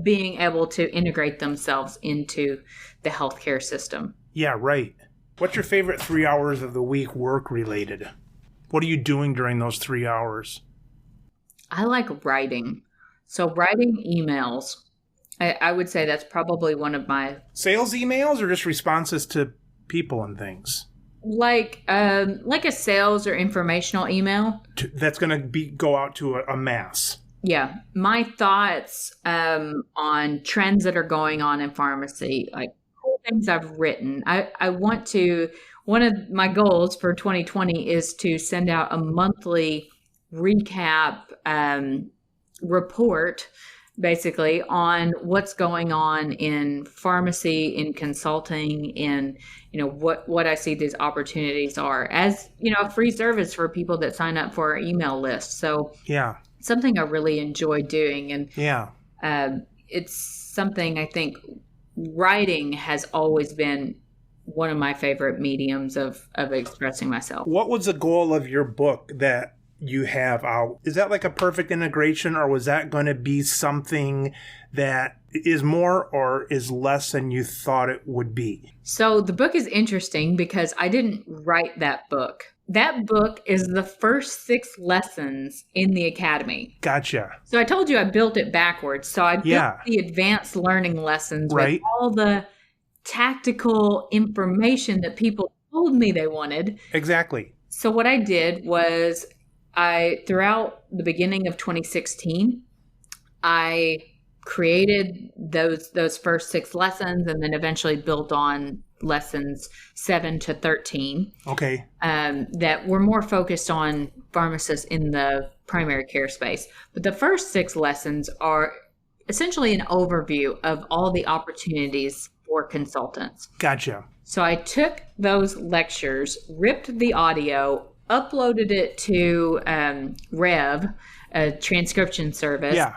being able to integrate themselves into the healthcare system. Yeah, right. What's your favorite 3 hours of the week work related? What are you doing during those 3 hours? I like writing. So writing emails, I would say that's probably one of my... Sales emails or just responses to people and things? like a sales or informational email. That's going to go out to a mass. Yeah. My thoughts on trends that are going on in pharmacy, like cool things I've written. I want to, one of my goals for 2020 is to send out a monthly recap report, basically, on what's going on in pharmacy, in consulting, in what I see these opportunities are as a free service for people that sign up for our email list. So yeah, something I really enjoy doing, and yeah, it's something I think writing has always been one of my favorite mediums of expressing myself. What was the goal of your book that you have out? Is that like a perfect integration, or was that going to be something that is more or is less than you thought it would be? So the book is interesting because I didn't write that book. That book is the first 6 lessons in the academy. Gotcha. So I told you I built it backwards. So I built the advanced learning lessons with all the tactical information that people told me they wanted. Exactly. So what I did was throughout the beginning of 2016, I created those first 6 lessons and then eventually built on lessons 7 to 13. Okay. That were more focused on pharmacists in the primary care space. But the first 6 lessons are essentially an overview of all the opportunities for consultants. Gotcha. So I took those lectures, ripped the audio, uploaded it to Rev, a transcription service. Yeah.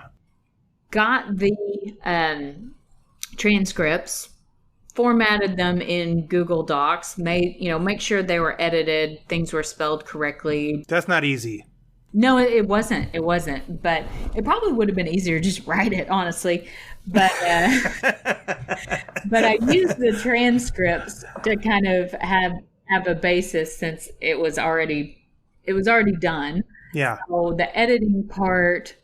Got the transcripts, formatted them in Google Docs, make sure they were edited, things were spelled correctly. That's not easy. No, it wasn't. It wasn't. But it probably would have been easier to just write it, honestly. But but I used the transcripts to kind of have a basis since it was already done. Yeah. So the editing part,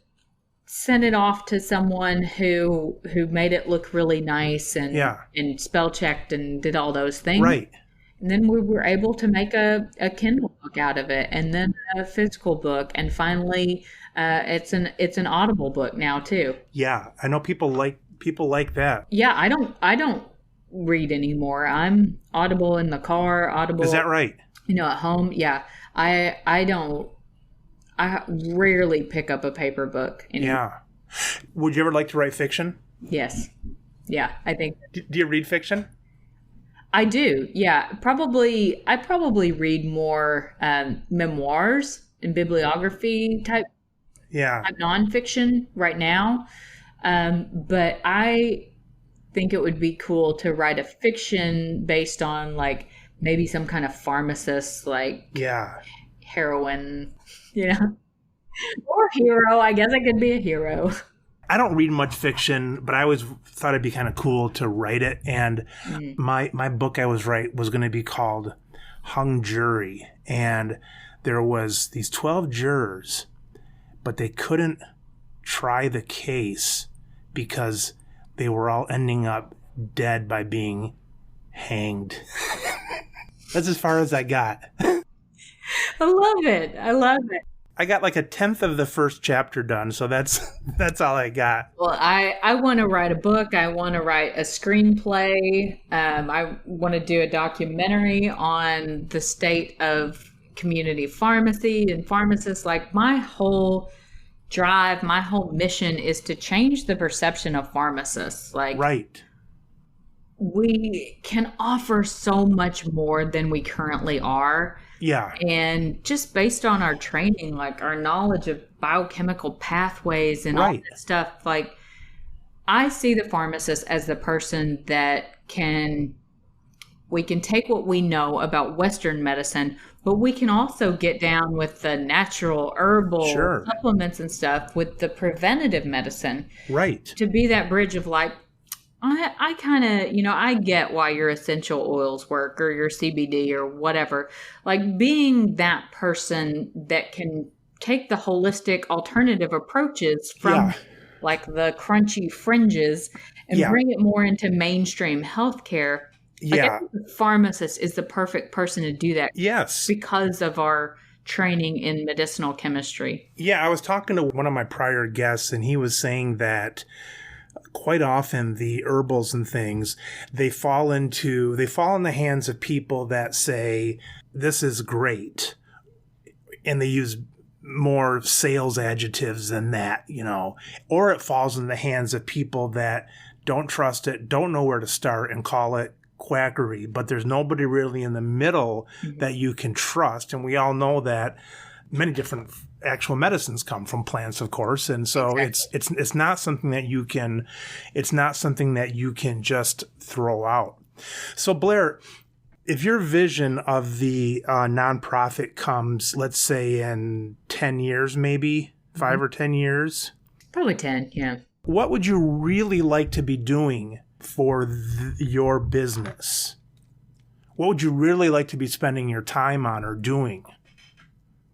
sent it off to someone who made it look really nice and spell checked and did all those things. Right. And then we were able to make a Kindle book out of it, and then a physical book, and finally it's an Audible book now too. Yeah, I know people like that. Yeah, I don't read anymore. I'm Audible in the car, Audible. Is that right? At home. Yeah, I don't. I rarely pick up a paper book anymore. Yeah. Would you ever like to write fiction? Yes. Yeah, I think. Do you read fiction? I do. Yeah, I probably read more memoirs and bibliography type nonfiction right now. But I think it would be cool to write a fiction based on like maybe some kind of pharmacist, like heroine, or hero. I guess I could be a hero. I don't read much fiction, but I always thought it'd be kind of cool to write it. And my book I was going to be called Hung Jury. And there was these 12 jurors, but they couldn't try the case because they were all ending up dead by being hanged. That's as far as I got. I love it. I got like a 10th of the first chapter done, so that's all I got. Well, I want to write a book. I want to write a screenplay. I want to do a documentary on the state of community pharmacy and pharmacists. Like my whole drive, my whole mission is to change the perception of pharmacists. Like, right. We can offer so much more than we currently are. Yeah. And just based on our training, like our knowledge of biochemical pathways and all that stuff, like I see the pharmacist as the person that we can take what we know about Western medicine, but we can also get down with the natural herbal supplements and stuff with the preventative medicine. Right. To be that bridge of like, I kind of, I get why your essential oils work or your CBD or whatever. Like being that person that can take the holistic alternative approaches from like the crunchy fringes and bring it more into mainstream healthcare. Like, I Yeah. think the pharmacist is the perfect person to do that Yes. because of our training in medicinal chemistry. Yeah, I was talking to one of my prior guests, and he was saying that quite often the herbals and things, they fall in the hands of people that say, this is great. And they use more sales adjectives than that, or it falls in the hands of people that don't trust it, don't know where to start, and call it quackery. But there's nobody really in the middle that you can trust. And we all know that many different actual medicines come from plants, of course. And so it's not something that you can just throw out. So Blair, if your vision of the nonprofit comes, let's say in 10 years, maybe 5 or 10 years, Probably 10, yeah. what would you really like to be doing for your business? What would you really like to be spending your time on or doing?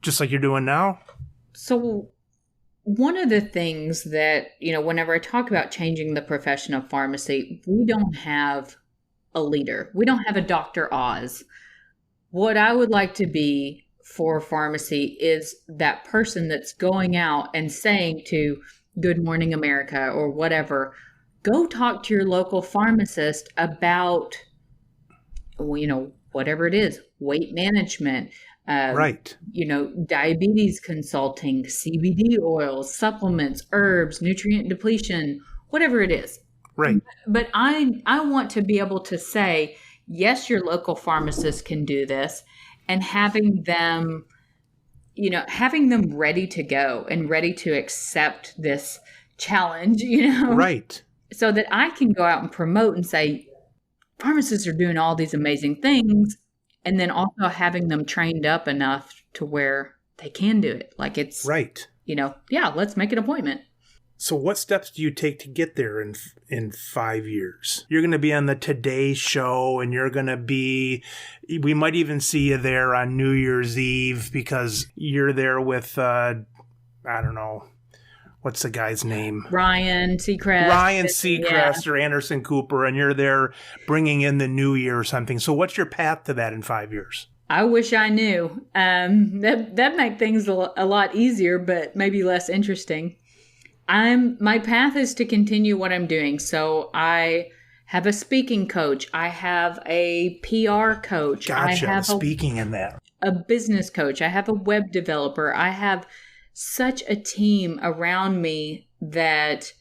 Just like you're doing now? So one of the things that, whenever I talk about changing the profession of pharmacy, we don't have a leader. We don't have a Dr. Oz. What I would like to be for pharmacy is that person that's going out and saying to Good Morning America or whatever, go talk to your local pharmacist about, whatever it is, weight management, Right. Diabetes consulting, CBD oils, supplements, herbs, nutrient depletion, whatever it is. Right. But I want to be able to say, yes, your local pharmacist can do this, and having them ready to go and ready to accept this challenge, Right. so that I can go out and promote and say, pharmacists are doing all these amazing things. And then also having them trained up enough to where they can do it. Like it's, right. Let's make an appointment. So what steps do you take to get there in 5 years? You're going to be on the Today Show, and we might even see you there on New Year's Eve because you're there with, I don't know, what's the guy's name? Ryan Seacrest. Or Anderson Cooper, and you're there bringing in the new year or something. So what's your path to that in 5 years? I wish I knew. That'd make things a lot easier, but maybe less interesting. My path is to continue what I'm doing. So I have a speaking coach. I have a PR coach. Gotcha. I have speaking in that. A business coach. I have a web developer. I have such a team around me that,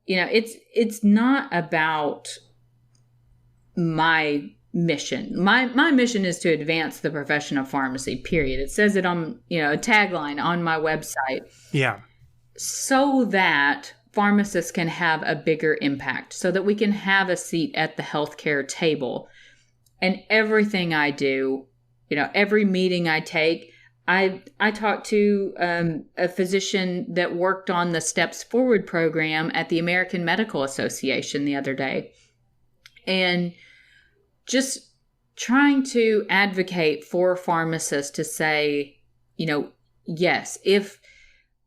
it's not about my mission. My mission is to advance the profession of pharmacy, period. It says it on, a tagline on my website. Yeah. So that pharmacists can have a bigger impact, so that we can have a seat at the healthcare table. And everything I do, every meeting I take, I talked to a physician that worked on the Steps Forward program at the American Medical Association the other day. And just trying to advocate for pharmacists to say, yes, if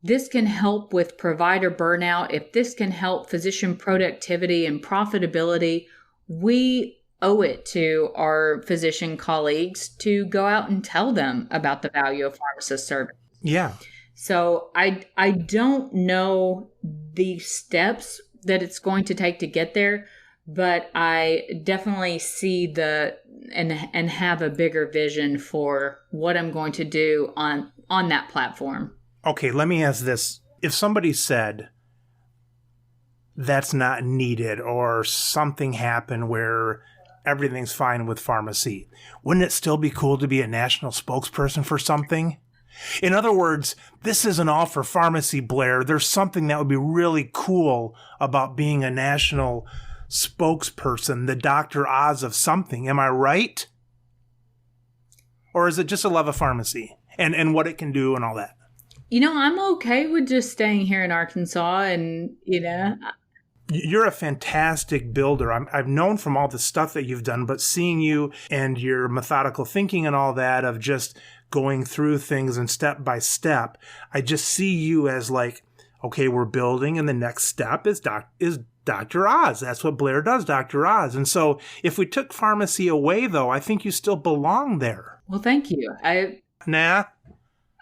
this can help with provider burnout, if this can help physician productivity and profitability, we owe it to our physician colleagues to go out and tell them about the value of pharmacist service. Yeah. So I don't know the steps that it's going to take to get there, but I definitely see and have a bigger vision for what I'm going to do on that platform. Okay, let me ask this. If somebody said that's not needed or something happened where everything's fine with pharmacy, wouldn't it still be cool to be a national spokesperson for something? In other words, this isn't all for pharmacy, Blair. There's something that would be really cool about being a national spokesperson, the Dr. Oz of something. Am I right? Or is it just a love of pharmacy and what it can do and all that? I'm okay with just staying here in Arkansas and, You're a fantastic builder. I've known from all the stuff that you've done, but seeing you and your methodical thinking and all that of just going through things and step by step, I just see you as like, okay, we're building, and the next step is Dr. Oz. That's what Blair does, Dr. Oz. And so if we took pharmacy away, though, I think you still belong there. Well, thank you. Nah.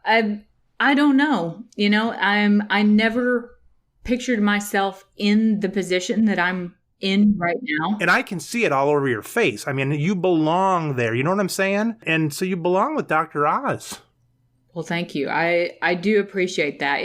I don't know. I never pictured myself in the position that I'm in right now. And I can see it all over your face. I mean, you belong there. You know what I'm saying? And so you belong with Dr. Oz. Well, thank you. I do appreciate that.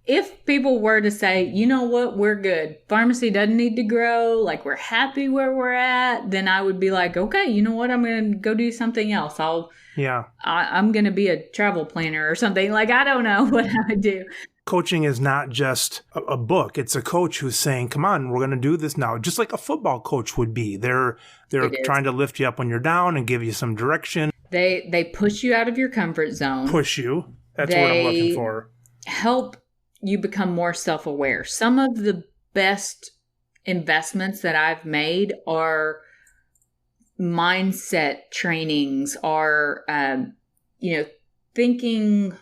If people were to say, you know what, we're good, pharmacy doesn't need to grow, like we're happy where we're at, then I would be like, okay, you know what, I'm going to go do something else. I'm going to be a travel planner or something. Like, I don't know what I would do. Coaching is not just a book. It's a coach who's saying, come on, we're going to do this now. Just like a football coach would be. They're trying to lift you up when you're down and give you some direction. They push you out of your comfort zone. Push you. That's what I'm looking for. Help you become more self-aware. Some of the best investments that I've made are mindset trainings, are thinking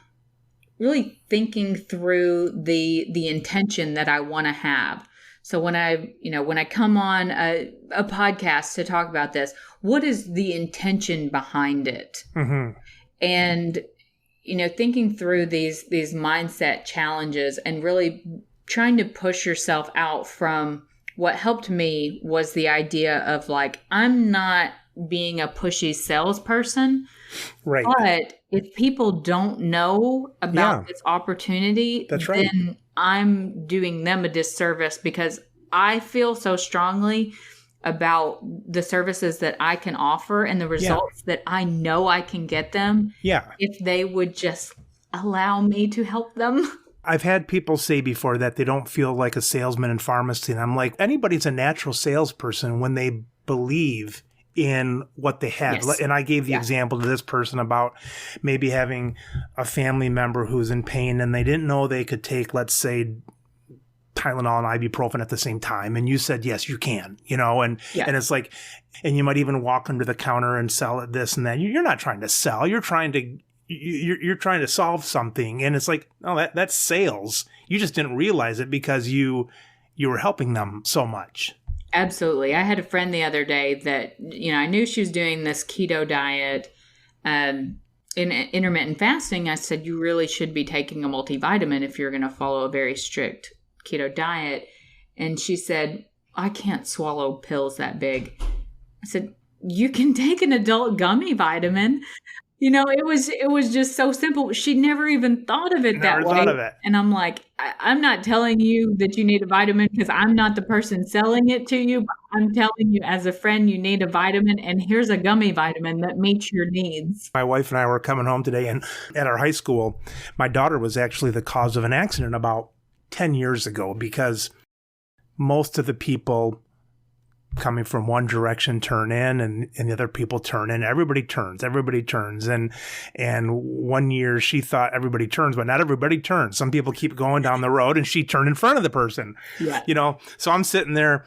through the intention that I want to have. So when I come on a podcast to talk about this, what is the intention behind it? Mm-hmm. And thinking through these mindset challenges and really trying to push yourself out from what helped me was the idea of like, I'm not being a pushy salesperson. Right. But if people don't know about this opportunity, then I'm doing them a disservice because I feel so strongly about the services that I can offer and the results that I know I can get them if they would just allow me to help them. I've had people say before that they don't feel like a salesman in pharmacy. And I'm like, anybody's a natural salesperson when they believe in what they have. Yes. And I gave the example to this person about maybe having a family member who's in pain and they didn't know they could take, let's say, Tylenol and ibuprofen at the same time. And you said, yes, you can, and it's like, and you might even walk under the counter and sell it this and that. You're not trying to sell. You're trying to solve something. And it's like, oh, that's sales. You just didn't realize it because you were helping them so much. Absolutely. I had a friend the other day that, I knew she was doing this keto diet, in intermittent fasting. I said, you really should be taking a multivitamin if you're going to follow a very strict keto diet. And she said, I can't swallow pills that big. I said, you can take an adult gummy vitamin. It was just so simple. She never even thought of it that way. Thought of it. And I'm like, I'm not telling you that you need a vitamin because I'm not the person selling it to you. But I'm telling you as a friend, you need a vitamin. And here's a gummy vitamin that meets your needs. My wife and I were coming home today, and at our high school, my daughter was actually the cause of an accident about 10 years ago because most of the people coming from one direction turn in and the other people turn in. Everybody turns. And one year she thought everybody turns, but not everybody turns. Some people keep going down the road and she turned in front of the person. Yeah. So I'm sitting there,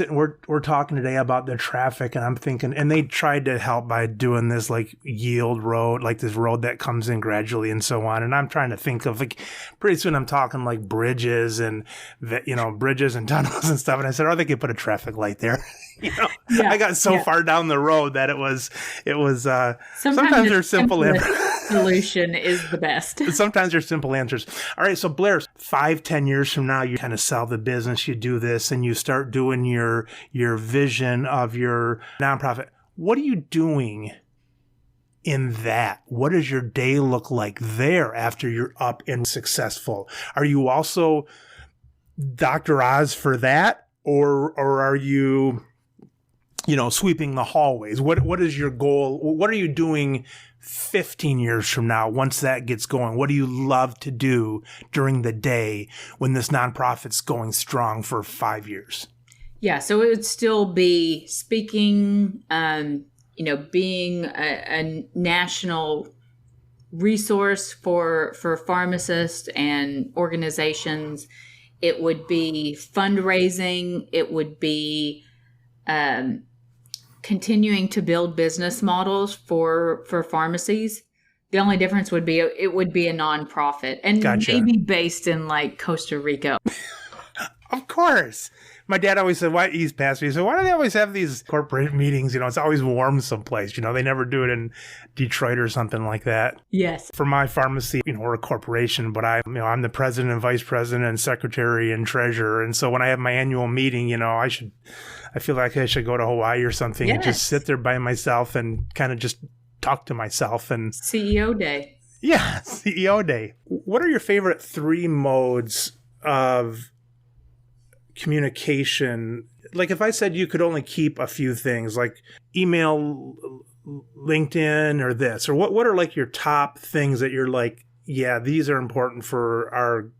we're talking today about the traffic and I'm thinking, and they tried to help by doing this like yield road, like this road that comes in gradually and so on. And I'm trying to think of like, pretty soon I'm talking like bridges and tunnels and stuff. And I said, they could put a traffic light there. I got so far down the road that it was sometimes they're simple solution is the best. Sometimes they're simple answers. All right. So Blair, 5-10 years from now, you kind of sell the business, you do this and you start doing your vision of your nonprofit. What are you doing in that? What does your day look like there after you're up and successful? Are you also Dr. Oz for that? Or are you, sweeping the hallways? What is your goal? What are you doing 15 years from now once that gets going? What do you love to do during the day when this nonprofit's going strong for 5 years? Yeah, so it would still be speaking, being a national resource for pharmacists and organizations. It would be fundraising. It would be continuing to build business models for pharmacies. The only difference would be it would be a nonprofit and maybe based in like Costa Rica. Of course. My dad always said, why, he's passed me, he said, why do they always have these corporate meetings? You know, it's always warm someplace. You know, they never do it in Detroit or something like that. Yes. For my pharmacy, you know, we're a corporation, but I'm the president and vice president and secretary and treasurer. And so when I have my annual meeting, you know, I feel like I should go to Hawaii or something and just sit there by myself and kind of just talk to myself. And CEO day. Yeah, CEO day. What are your favorite 3 modes of communication? Like if I said you could only keep a few things, like email, LinkedIn, or this, or what are like your top things that you're like, yeah, these are important for our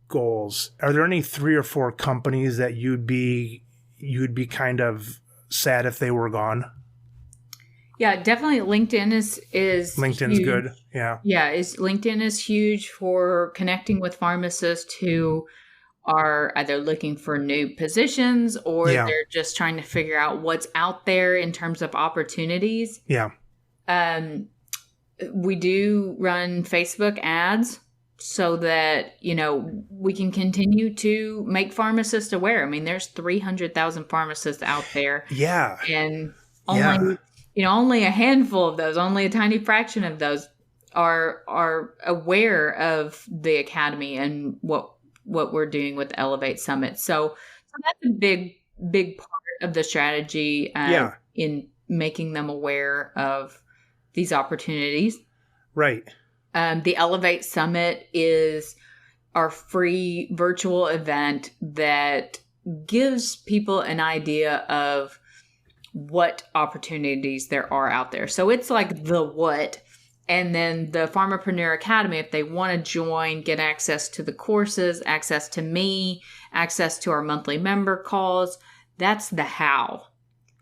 goals? Are there any 3 or 4 companies that you'd be kind of sad if they were gone? Yeah, definitely LinkedIn is LinkedIn's huge. good. Yeah. Yeah, LinkedIn is huge for connecting with pharmacists who are either looking for new positions or they're just trying to figure out what's out there in terms of opportunities. Yeah. We do run Facebook ads so that, you know, we can continue to make pharmacists aware. I mean, there's 300,000 pharmacists out there. Yeah. And only a handful of those, only a tiny fraction of those are aware of the Academy and what we're doing with Elevate Summit. So that's a big part of the strategy in making them aware of these opportunities. Right. The Elevate Summit is our free virtual event that gives people an idea of what opportunities there are out there. So it's like the what. And then the Pharmapreneur Academy, if they want to join, get access to the courses, access to me, access to our monthly member calls, that's the how.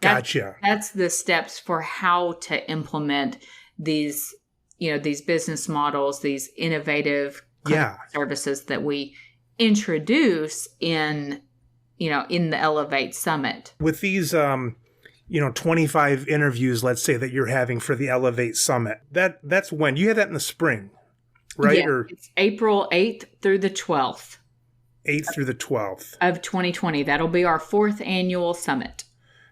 Gotcha. That's the steps for how to implement these, these business models, these innovative services that we introduce in the Elevate Summit. With these 25 interviews, let's say, that you're having for the Elevate Summit. That's when? You had that in the spring, right? Yeah, it's April 8th through the 12th. 8th through the 12th. Of 2020. That'll be our 4th annual summit.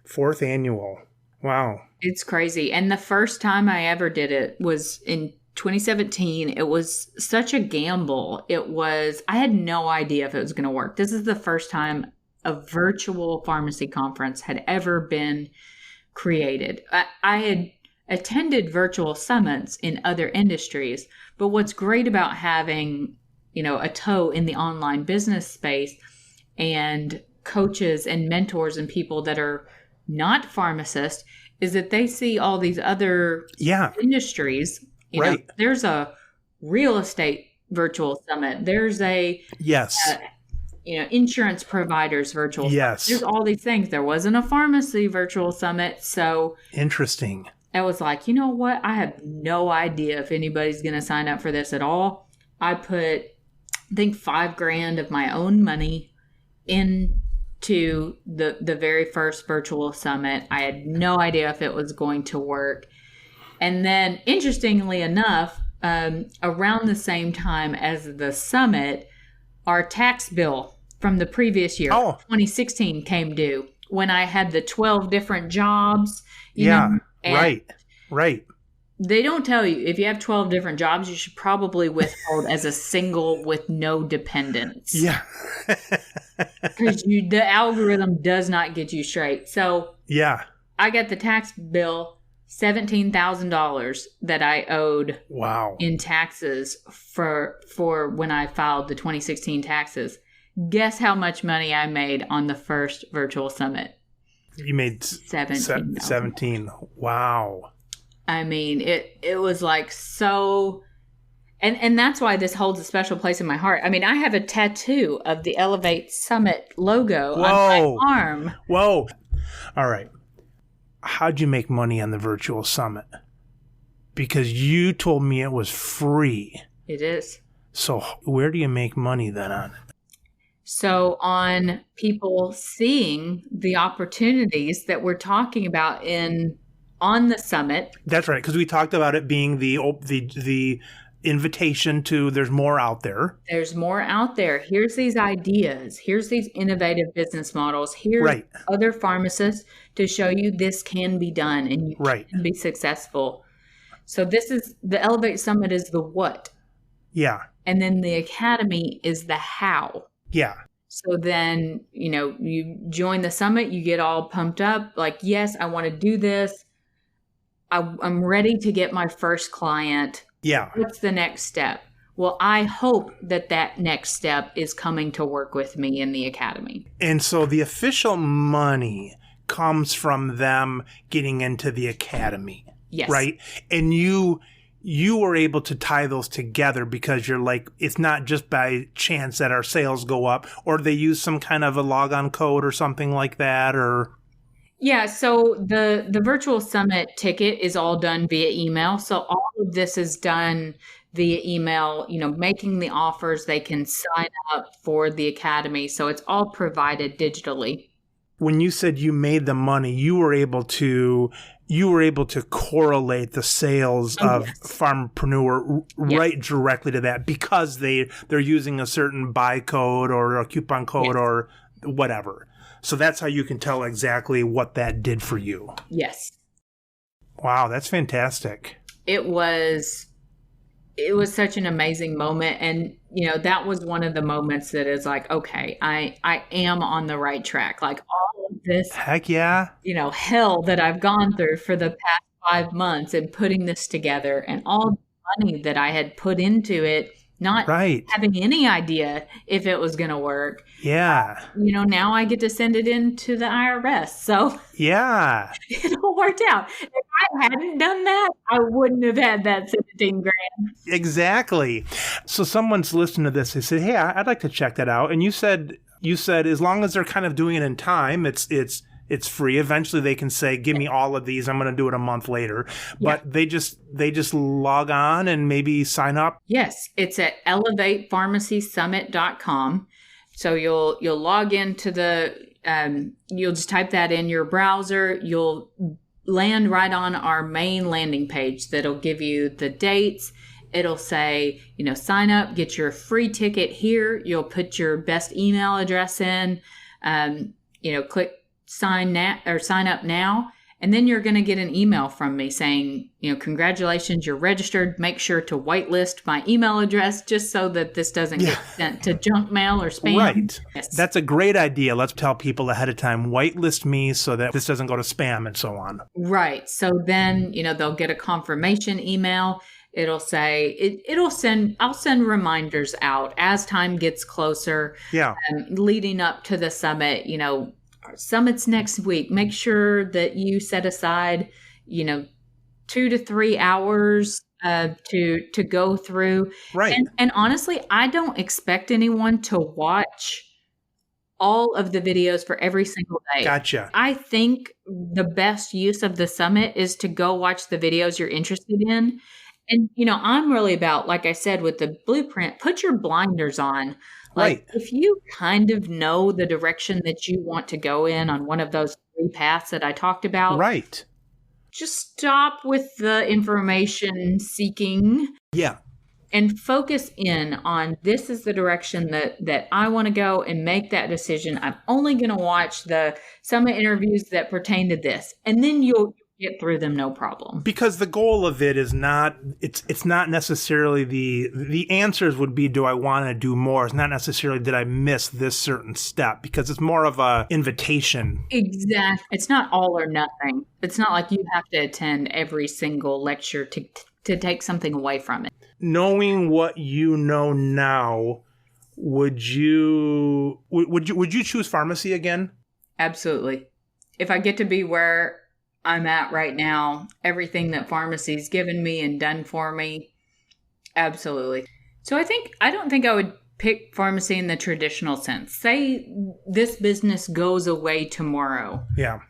4th annual. Wow. It's crazy. And the first time I ever did it was in 2017. It was such a gamble. I had no idea if it was going to work. This is the first time a virtual pharmacy conference had ever been created. I had attended virtual summits in other industries, but what's great about having, a toe in the online business space and coaches and mentors and people that are not pharmacists is that they see all these other industries. Right. There's a real estate virtual summit. There's a insurance providers virtual summit. There's all these things. There wasn't a pharmacy virtual summit. So interesting. I was like, you know what? I have no idea if anybody's going to sign up for this at all. I put, I think, $5,000 of my own money into the very first virtual summit. I had no idea if it was going to work. And then, interestingly enough, around the same time as the summit, our tax bill from the previous year, 2016, came due when I had the 12 different jobs. Right. They don't tell you if you have 12 different jobs, you should probably withhold as a single with no dependents. Yeah. Because the algorithm does not get you straight. So I got the tax bill, $17,000 that I owed in taxes for when I filed the 2016 taxes. Guess how much money I made on the first virtual summit? You made 17. Wow. I mean, it was like so, and that's why this holds a special place in my heart. I mean, I have a tattoo of the Elevate Summit logo on my arm. Whoa. All right. How'd you make money on the virtual summit? Because you told me it was free. It is. So where do you make money then on it? So on people seeing the opportunities that we're talking about on the summit. That's right, because we talked about it being the invitation to there's more out there. There's more out there. Here's these ideas. Here's these innovative business models. Here's other pharmacists to show you this can be done and you can be successful. So this is the Elevate Summit is the what. Yeah. And then the Academy is the how. Yeah. So then, you join the summit, you get all pumped up, like, yes, I want to do this. I'm ready to get my first client. Yeah. What's the next step? Well, I hope that next step is coming to work with me in the Academy. And so the official money comes from them getting into the Academy. Yes. Right? And you were able to tie those together because you're like, it's not just by chance that our sales go up, or they use some kind of a logon code or something like that, or... Yeah, so the virtual summit ticket is all done via email. So all of this is done via email, making the offers. They can sign up for the Academy. So it's all provided digitally. When you said you made the money, you were able to correlate the sales of Pharmapreneur right directly to that because they're using a certain buy code or a coupon code or whatever. So that's how you can tell exactly what that did for you. Yes. Wow, that's fantastic. It was such an amazing moment. And, that was one of the moments that is like, okay, I am on the right track. Like all of this, heck yeah, hell that I've gone through for the past 5 months and putting this together and all the money that I had put into it, not having any idea if it was going to work. Yeah. Now I get to send it in to the IRS. So yeah, it all worked out. If I hadn't done that, I wouldn't have had that 17 grand. Exactly. So someone's listening to this. They said, hey, I'd like to check that out. And you said as long as they're kind of doing it in time, it's free. Eventually they can say, give me all of these. I'm going to do it a month later. But they just log on and maybe sign up. Yes. It's at elevatepharmacysummit.com. So you'll log into you'll just type that in your browser. You'll land right on our main landing page that'll give you the dates. It'll say, sign up, get your free ticket here. You'll put your best email address in, click sign up now. And then you're going to get an email from me saying, congratulations, you're registered. Make sure to whitelist my email address just so that this doesn't get sent to junk mail or spam. Right. Yes. That's a great idea. Let's tell people ahead of time, whitelist me so that this doesn't go to spam and so on. Right. So then, they'll get a confirmation email. It'll say, I'll send reminders out as time gets closer. Yeah. Leading up to the summit, our summit's next week. Make sure that you set aside, 2 to 3 hours to go through. Right. And honestly, I don't expect anyone to watch all of the videos for every single day. Gotcha. I think the best use of the summit is to go watch the videos you're interested in. And, I'm really about, like I said, with the blueprint, put your blinders on. Like if you kind of know the direction that you want to go in on one of those 3 paths that I talked about. Right. Just stop with the information seeking. Yeah. And focus in on this is the direction that I want to go and make that decision. I'm only going to watch the summit interviews that pertain to this. And then you'll get through them no problem. Because the goal of it is not, it's not necessarily the answers would be, do I want to do more? It's not necessarily, did I miss this certain step? Because it's more of a invitation. Exactly. It's not all or nothing. It's not like you have to attend every single lecture to take something away from it. Knowing what you know now, would you choose pharmacy again? Absolutely. If I get to be where I'm at right now, everything that pharmacy's given me and done for me, absolutely. So I don't think I would pick pharmacy in the traditional sense. Say this business goes away tomorrow. Yeah.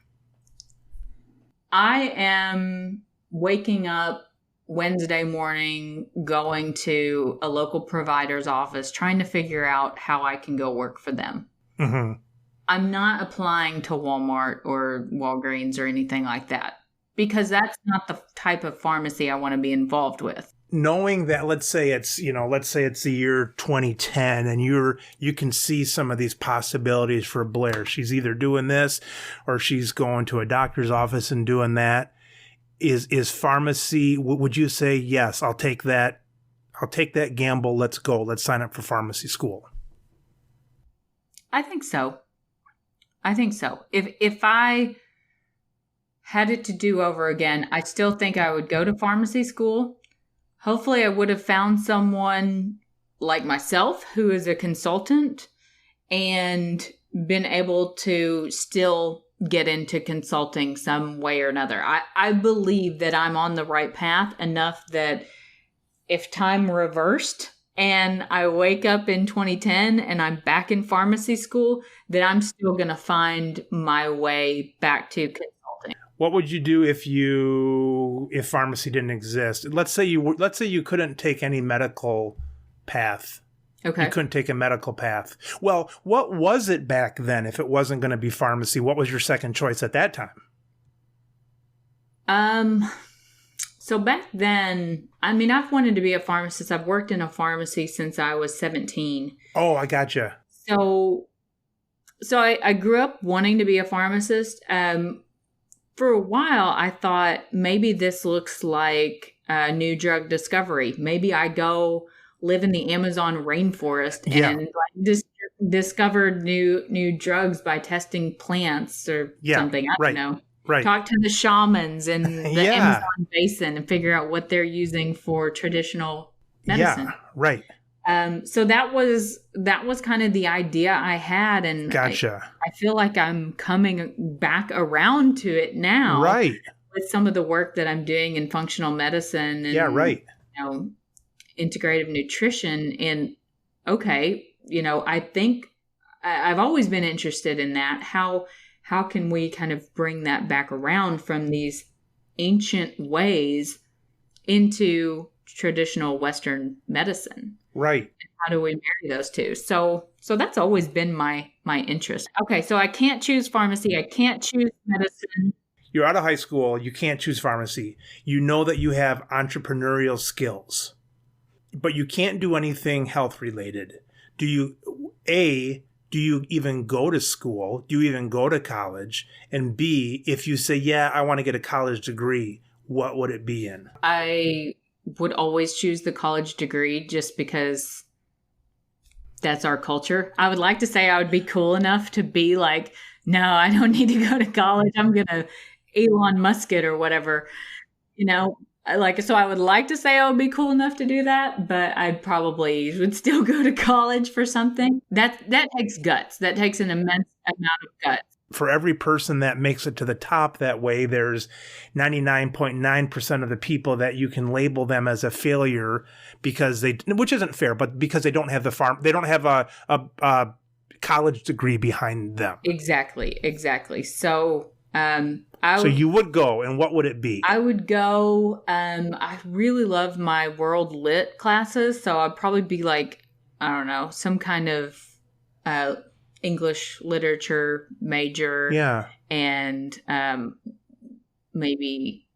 I am waking up Wednesday morning, going to a local provider's office, trying to figure out how I can go work for them. Mm-hmm. I'm not applying to Walmart or Walgreens or anything like that because that's not the type of pharmacy I want to be involved with. knowing that, let's say it's the year 2010 and you can see some of these possibilities for Blair. She's either doing this or she's going to a doctor's office and doing that. Is pharmacy, would you say, yes, I'll take that gamble. Let's go. Let's sign up for pharmacy school. I think so. If I had it to do over again, I still think I would go to pharmacy school. Hopefully I would have found someone like myself who is a consultant and been able to still get into consulting some way or another. I believe that I'm on the right path enough that if time reversed and I wake up in 2010 and I'm back in pharmacy school, then I'm still going to find my way back to consulting. What would you do if pharmacy didn't exist? Let's say you couldn't take any medical path. Okay. You couldn't take a medical path. Well, what was it back then if it wasn't going to be pharmacy? What was your second choice at that time? So back then, I mean, I've wanted to be a pharmacist. I've worked in a pharmacy since I was 17. Oh, I gotcha. So I grew up wanting to be a pharmacist. For a while, I thought maybe this looks like a new drug discovery. Maybe I go live in the Amazon rainforest and discover new drugs by testing plants or something. I don't know. Right. Talk to the shamans in the Amazon basin and figure out what they're using for traditional medicine. Yeah, right. So that was kind of the idea I had, and gotcha. I feel like I'm coming back around to it now, right? With some of the work that I'm doing in functional medicine and integrative nutrition. And I think I've always been interested in that. How can we kind of bring that back around from these ancient ways into traditional Western medicine? Right. How do we marry those two? So that's always been my interest. Okay, so I can't choose pharmacy. I can't choose medicine. You're out of high school. You can't choose pharmacy. You know that you have entrepreneurial skills, but you can't do anything health related. Do you even go to school? Do you even go to college? And B, if you say, yeah, I want to get a college degree, what would it be in? I would always choose the college degree just because that's our culture. I would like to say I would be cool enough to be like, no, I don't need to go to college. I'm going to Elon Musk it or whatever, so I would like to say I would be cool enough to do that, but I probably would still go to college for something. That takes guts. That takes an immense amount of guts. For every person that makes it to the top that way, there's 99.9% of the people that you can label them as a failure because which isn't fair, but because they don't have they don't have a college degree behind them. Exactly. So, so you would go, and what would it be? I would go, I really love my world lit classes. So I'd probably be like, I don't know, some kind of, English literature major. Yeah. And maybe,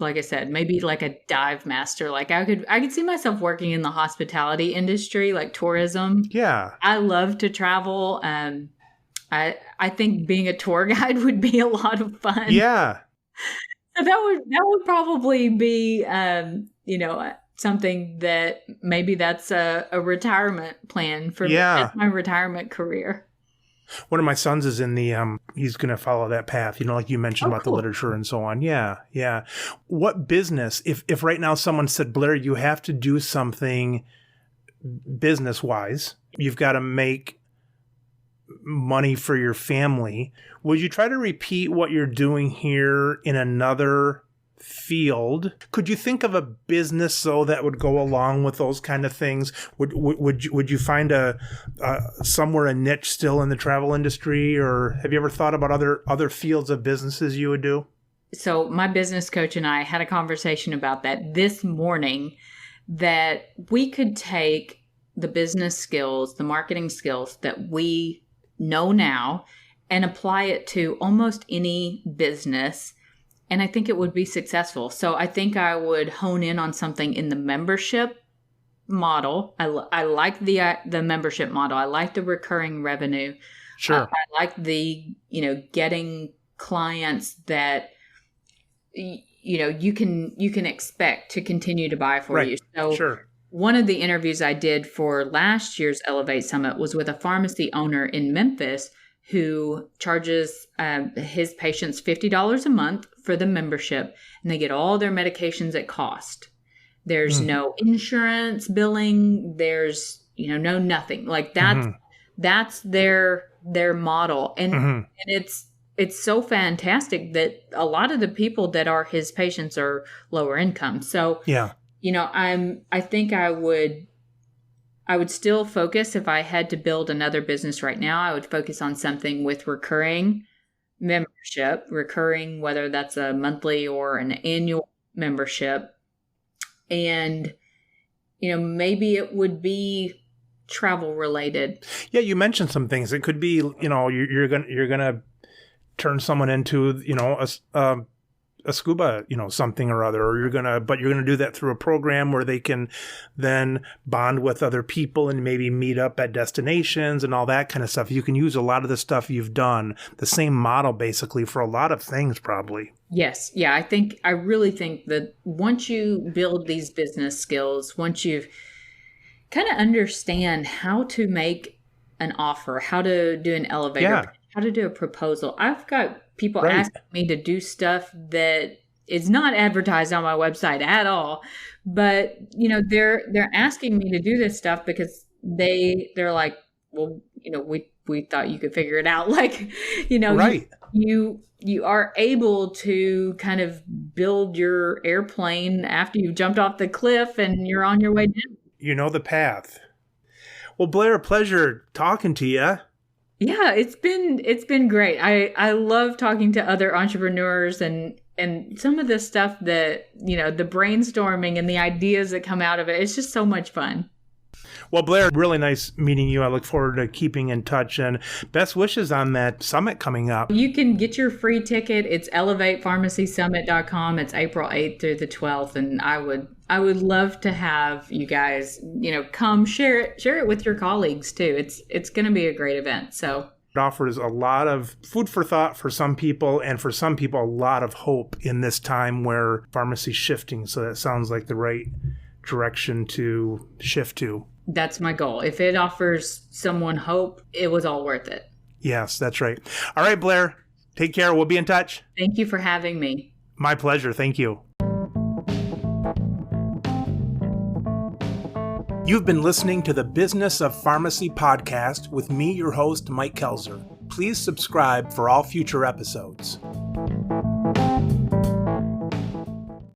like I said, maybe like a dive master. Like I could see myself working in the hospitality industry, like tourism. Yeah. I love to travel. I think being a tour guide would be a lot of fun. Yeah. So that would probably be something that maybe that's a retirement plan for me. That's my retirement career. One of my sons is in the, he's going to follow that path, like you mentioned about the literature and so on. Yeah. Yeah. What business, if right now someone said, Blair, you have to do something business wise, you've got to make money for your family, would you try to repeat what you're doing here in another field? Could you think of a business though that would go along with those kind of things? Would you find somewhere a niche still in the travel industry, or have you ever thought about other fields of businesses you would do? So my business coach and I had a conversation about that this morning, that we could take the business skills, the marketing skills that we know now and apply it to almost any business and I think it would be successful. So I think I would hone in on something in the membership model. I like the membership model. I like the recurring revenue. Sure. I like the, getting clients that, you can expect to continue to buy for you. So sure. One of the interviews I did for last year's Elevate Summit was with a pharmacy owner in Memphis who charges his patients $50 a month for the membership, and they get all their medications at cost. There's no insurance billing. There's, no nothing. Like that's their model. And it's so fantastic that a lot of the people that are his patients are lower income. So, I think I would still focus, if I had to build another business right now, I would focus on something with recurring membership, whether that's a monthly or an annual membership. And, maybe it would be travel related. Yeah, you mentioned some things. It could be, you're gonna turn someone into, a scuba, something or other, or you're gonna do that through a program where they can then bond with other people and maybe meet up at destinations and all that kind of stuff. You can use a lot of the stuff you've done, the same model basically for a lot of things probably. Yes. Yeah. I really think that once you build these business skills, once you kind of understand how to make an offer, how to do an elevator, how to do a proposal. I've got people asking me to do stuff that is not advertised on my website at all, but they're asking me to do this stuff because they're like, well, we thought you could figure it out. Like, you are able to kind of build your airplane after you've jumped off the cliff and you're on your way down. You know the path. Well, Blair, a pleasure talking to you. Yeah, it's been great. I love talking to other entrepreneurs and some of the stuff that, the brainstorming and the ideas that come out of it. It's just so much fun. Well, Blair, really nice meeting you. I look forward to keeping in touch, and best wishes on that summit coming up. You can get your free ticket. It's elevatepharmacysummit.com. It's April 8th through the 12th. And I would love to have you guys, come share it with your colleagues too. It's going to be a great event. So it offers a lot of food for thought for some people, and for some people, a lot of hope in this time where pharmacy's shifting. So that sounds like the right direction to shift to. That's my goal. If it offers someone hope, it was all worth it. Yes, that's right. All right, Blair, take care. We'll be in touch. Thank you for having me. My pleasure. Thank you. You've been listening to the Business of Pharmacy podcast with me, your host, Mike Kelzer. Please subscribe for all future episodes.